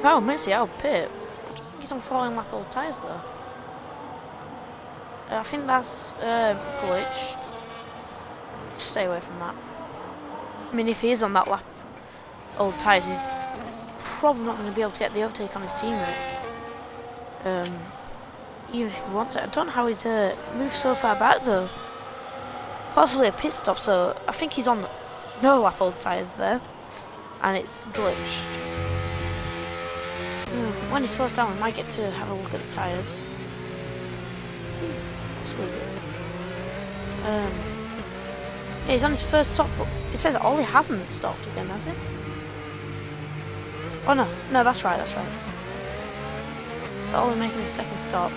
Oh, Mitzi out of pit. I don't think he's on 40 lap old tyres though. I think that's glitch. Just stay away from that. I mean, if he is on that lap old tyres, he's probably not going to be able to get the overtake on his teammate. Even if he wants it. I don't know how he's moved so far back though. Possibly a pit stop, so I think he's on no lap old tyres there. And it's glitched. When he slows down, we might get to have a look at the tyres. Yeah, he's on his first stop, but it says Ollie hasn't stopped again, has it? Oh no, no, that's right, that's right. So Ollie making his second stop.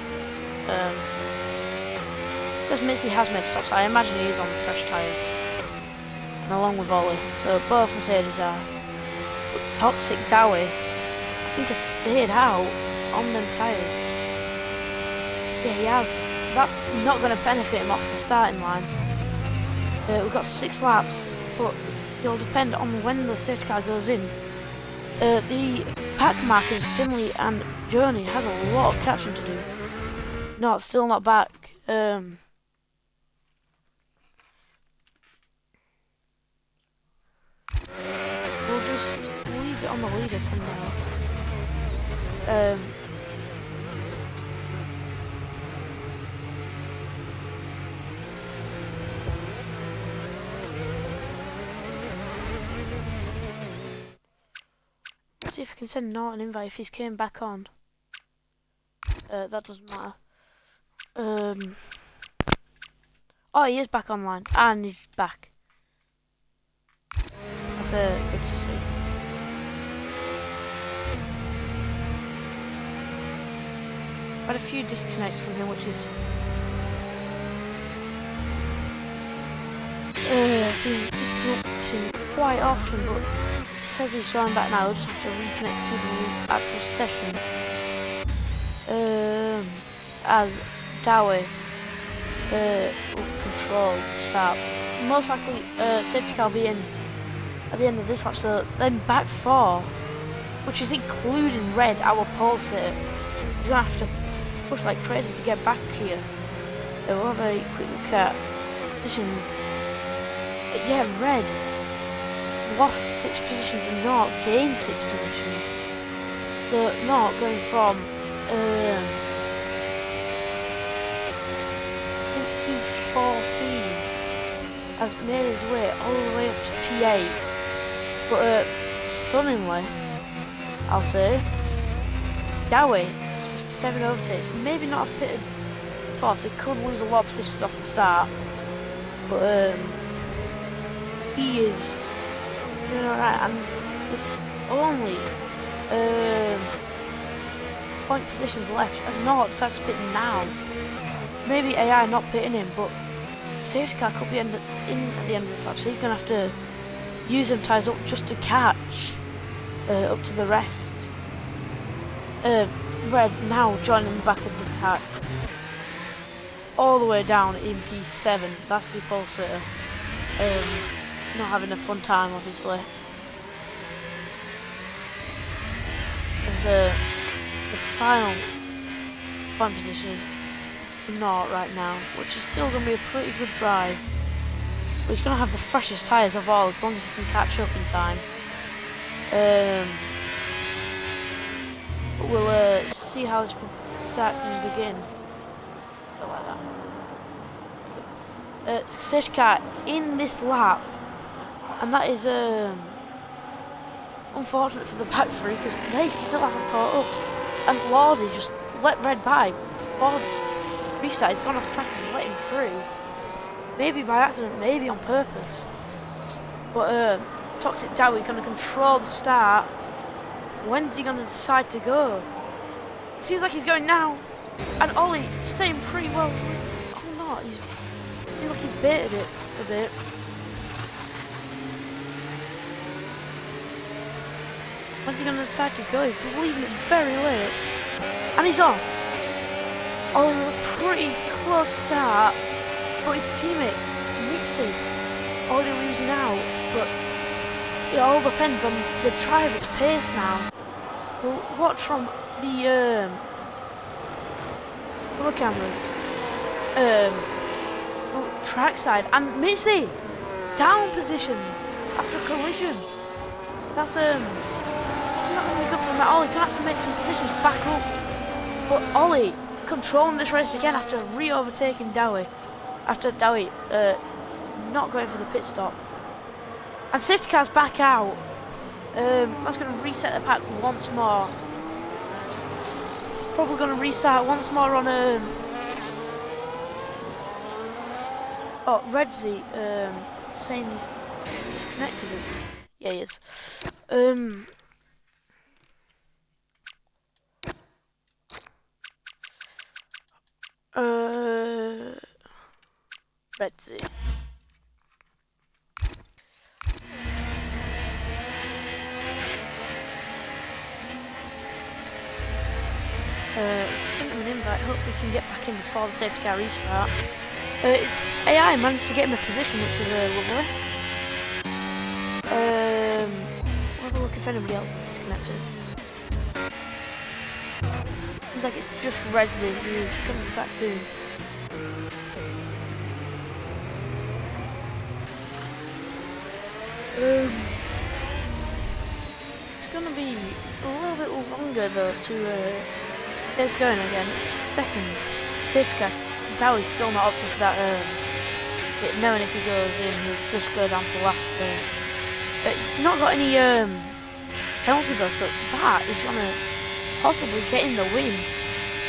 It says Mitzi has made stops, so I imagine he is on fresh tyres. And along with Ollie, so both Mercedes are. But Toxic Dowie, I think has stayed out on them tyres. Yeah, he has. That's not going to benefit him off the starting line. We've got 6 laps, but it'll depend on when the safety car goes in. The pack markers, Finley and Journey, has a lot of catching to do. No, it's still not back. We'll just leave it on the leader for now. See if I can send Nort an invite if he's came back on. That doesn't matter. Oh, he is back online, and he's back. That's good to see. Had a few disconnects from him, which is been disconnecting quite often, but says he's joined back now. We'll just have to reconnect to the actual session. As Dowie will control the start. Most likely, safety car will be in at the end of this lap, so then back 4, which is including Red, our pole sitter. He's going to have to push like crazy to get back here. We'll have a quick look at positions. Yeah, Red lost 6 positions and not gained 6 positions. So not going from I think P14 has made his way all the way up to P8. But stunningly, I'll say, Dowie with 7 overtakes, maybe not have pitted before, so he could lose a lot of positions off the start. But he is doing alright, and there's only point positions left as not starts pitting now. Maybe AI not pitting him, but safety car could be in at the end of this lap, so he's going to have to use them tyres up just to catch up to the rest. Red now joining the back of the pack, all the way down in P7. That's the pole sitter. Not having a fun time, obviously. As the final point position is not right now, which is still going to be a pretty good drive. But he's going to have the freshest tyres of all, as long as he can catch up in time. But we'll see how this start can begin. Like that. Safety car in this lap, and that is unfortunate for the back 3 because they still haven't caught up. And Lordy just let Red by before this restart. He's gone off track and let him through. Maybe by accident, maybe on purpose. But Toxic Dowie going to control the start. When's he going to decide to go? It seems like he's going now. And Ollie staying pretty well. Oh no, seems like he's baited it a bit. When's he going to decide to go? He's leaving it very late. And he's off. Ollie with a pretty close start. But his teammate, Mitzi, already losing out. But it all depends on the driver's pace now. We'll watch from the other cameras. Trackside. And Mitzi, down positions after a collision. That's not going to be good for him at all. He's going to have to make some positions back up. But Ollie controlling this race again after re-overtaking Dowie. After Dowie not going for the pit stop. And safety car's back out. That's going to reset the pack once more. Probably going to restart once more on oh, Redzy saying he's disconnected. Yeah, he is. Redzy. Sent him an invite, hopefully he can get back in before the safety car restart. It's AI managed to get him a position, which is lovely. We'll have a look if anybody else is disconnected. Seems like it's just Redzy who's coming back soon. It's going to be a little bit longer though to get us going again. It's second, fifth car. Dowie's still not opted for that. Knowing if he goes in, he'll just go down to last place. He's not got any penalty though, so that is going to possibly get in the win.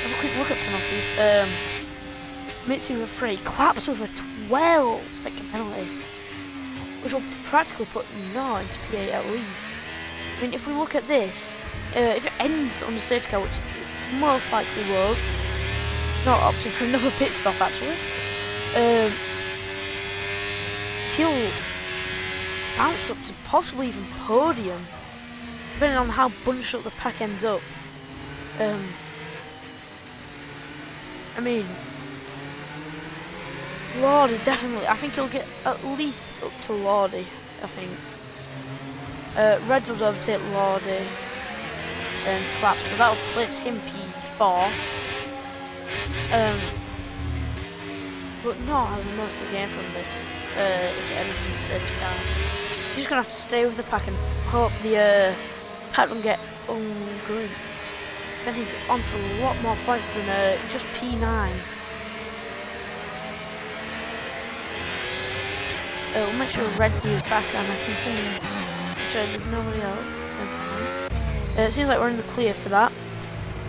Have a quick look at penalties. Mitzi with 3, Claps with a 12-second penalty, which will practically put no into P8 at least. I mean, if we look at this, if it ends on the safety car, which it most likely will, not opting for another pit stop actually, he'll bounce up to possibly even podium, depending on how bunched up the pack ends up. I mean, Lordy, definitely. I think he'll get at least up to Lordy, I think. Reds will overtake Lordy and Claps, so that'll place him P4. But no has most to gain from this, if it enters the safety car. He's just going to have to stay with the pack and hope the pack don't get ungripped. Then he's on for a lot more points than just P9. We'll make sure Red's is back and I can see sure there's nobody else at the same time. It seems like we're in the clear for that.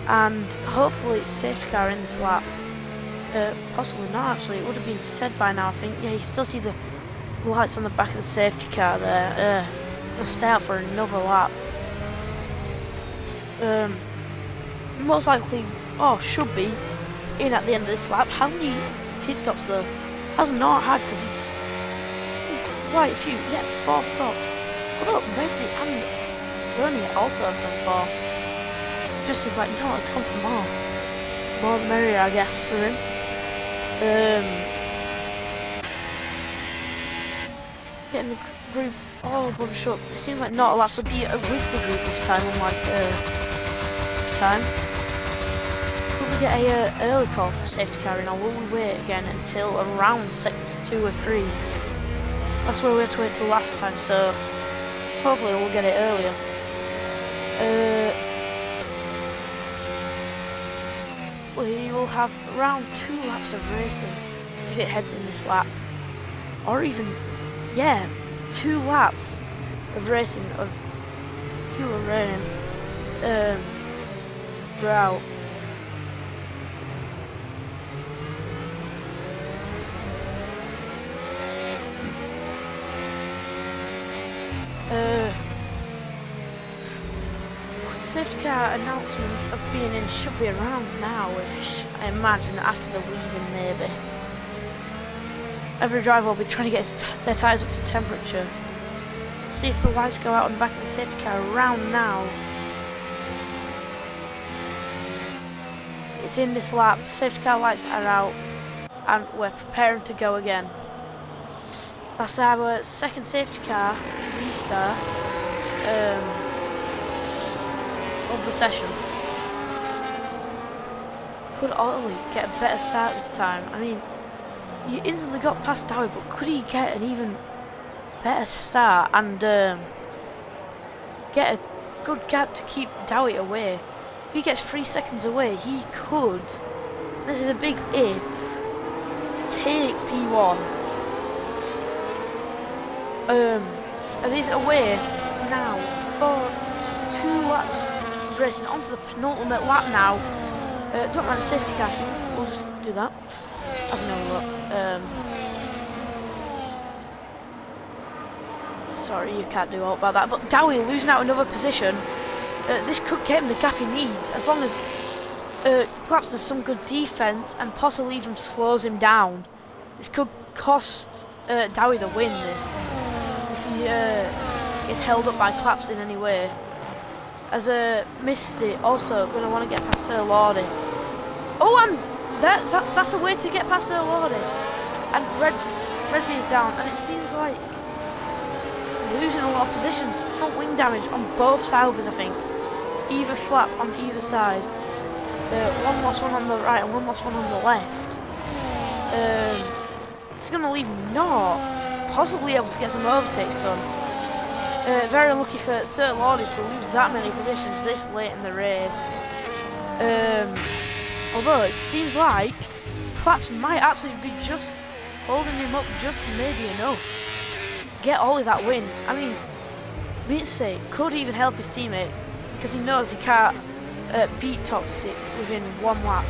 And hopefully it's safety car in this lap. Possibly not actually, it would have been said by now I think. Yeah, you can still see the lights on the back of the safety car there. Gonna stay out for another lap. Most likely, should be in at the end of this lap. How many pit stops though? Has not had because he's quite a few. Yeah, 4 stops. What about Redzy and Bernie also have done 4? Just seems like no, it's come for more. More the merrier, I guess, for him. Getting the group all bunched up. It seems like not allowed to be with the group this time, unlike this time. Will we get a early call for safety car in, or will we wait again until around sector 2 or 3? That's where we had to wait till last time, so hopefully we'll get it earlier. We will have around 2 laps of racing if it heads in this lap. Or even, yeah, 2 laps of racing of pure rain throughout. Safety car announcement of being in should be around now-ish, I imagine, after the weaving maybe. Every driver will be trying to get their tyres up to temperature. See if the lights go out on the back of the safety car around now. It's in this lap, safety car lights are out and we're preparing to go again. That's our second safety car restart of the session. Could Ollie get a better start this time? I mean, he instantly got past Dowie, but could he get an even better start and get a good gap to keep Dowie away? If he gets 3 seconds away, he could, this is a big if, take P1. As he's away now for 2 laps of racing onto the penultimate lap now. Don't mind the safety car, we'll just do that. As another look. Sorry, you can't do all about that. But Dowie losing out another position. This could get him the gap he needs, as long as Claps does some good defense and possibly even slows him down. This could cost Dowie the win, this. If he gets held up by Claps in any way. As Misty also going to want to get past Sir Lordy. Oh, and that's a way to get past Sir Lordy. And Redzy is down, and it seems like losing a lot of positions. Front wing damage on both sides, I think. Either flap on either side. One lost one on the right and one lost one on the left. It's going to leave not possibly able to get some overtakes done. Very unlucky for Sir Lordy to lose that many positions this late in the race. Although it seems like Claps might absolutely be just holding him up just maybe enough to get Ollie that win. I mean, Mitzi could even help his teammate because he knows he can't beat Toxic within 1 lap.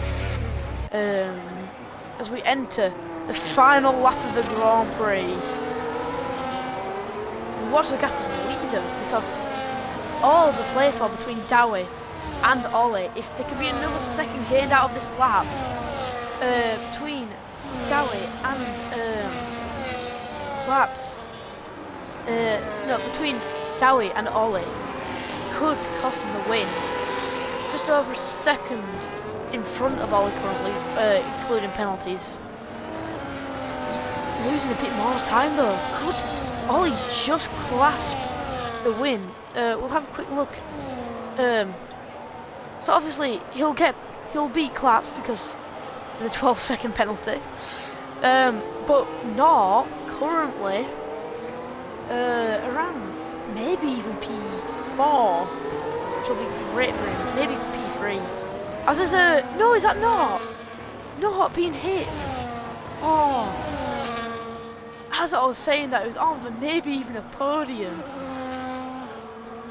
As we enter the final lap of the Grand Prix. Watch the gap of the leader because all to play for between Dowie and Ollie. If there could be another second gained out of this lap between Dowie and Claps, between Dowie and Ollie, could cost him the win. Just over a second in front of Ollie currently, including penalties. It's losing a bit more time though. Could Ollie just clasp the win? We'll have a quick look. So obviously he'll beat Claps because of the 12-second penalty. But not currently around maybe even P4, which will be great for him. Maybe P3. As is no, is that not? Not being hit. Oh, as I was saying that, it was on for maybe even a podium.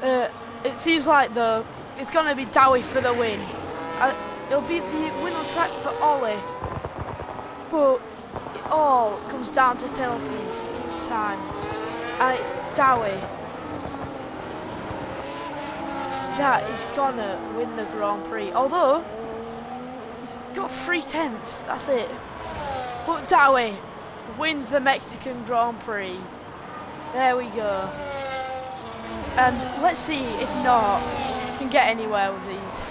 It seems like though it's gonna be Dowie for the win. It'll be the win on track for Ollie, but it all comes down to penalties each time, and it's Dowie that is gonna win the Grand Prix. Although he's got 3 tenths, that's it. But Dowie wins the Mexican Grand Prix. There we go. And let's see if not can get anywhere with these.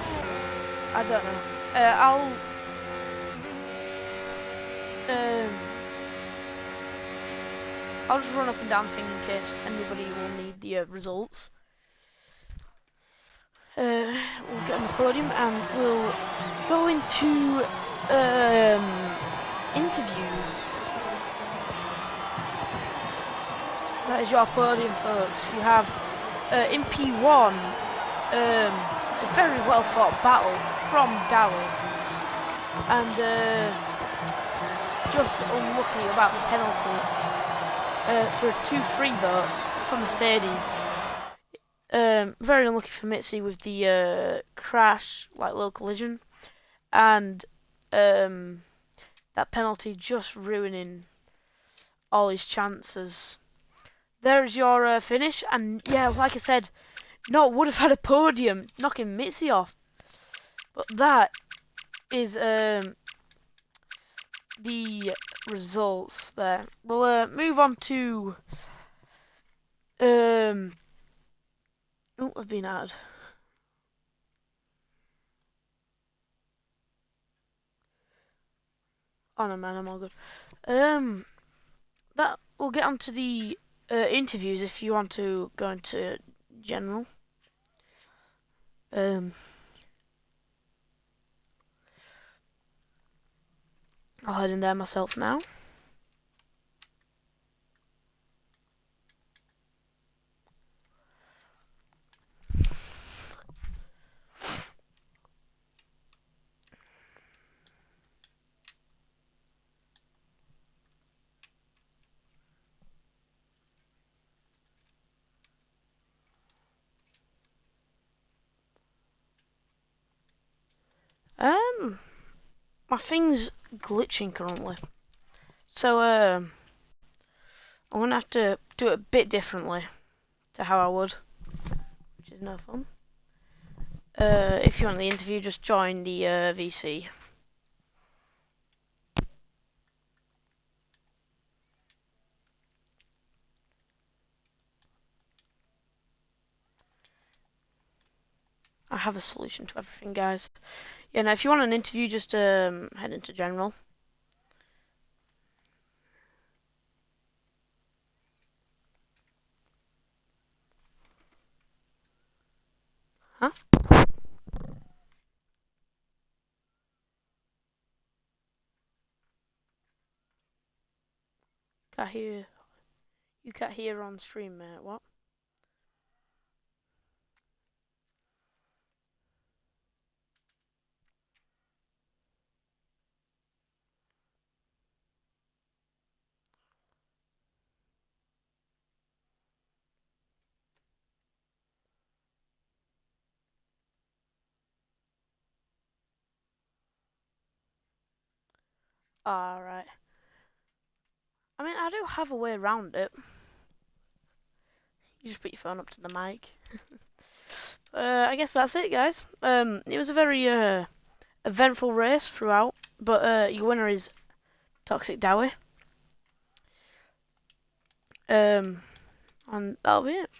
I don't know. I'll just run up and down the thing in case anybody will need the results. We'll get on the podium and we'll go into interviews. That is your podium, folks. You have in P1 a very well fought battle from Dowie, and just unlucky about the penalty for a 2-3 vote from Mercedes. Very unlucky for Mitzi with the crash, like low collision, and that penalty just ruining all his chances. There's your finish, and yeah, like I said, Not would have had a podium, knocking Mitzi off. But that is the results there. We'll move on to oh, I've been added. Oh no, man, I'm all good. That we'll get onto the interviews if you want to go into general. I'll head in there myself now. My thing's glitching currently, so I'm gonna have to do it a bit differently to how I would, which is no fun. If you want the interview, just join the VC. I have a solution to everything, guys. Yeah, now if you want an interview, just head into general. Huh? Can't hear. You can't hear on stream, mate. What? Alright. I mean, I do have a way around it. You just put your phone up to the mic. I guess that's it, guys. It was a very eventful race throughout, but your winner is Toxic Dowie. And that'll be it.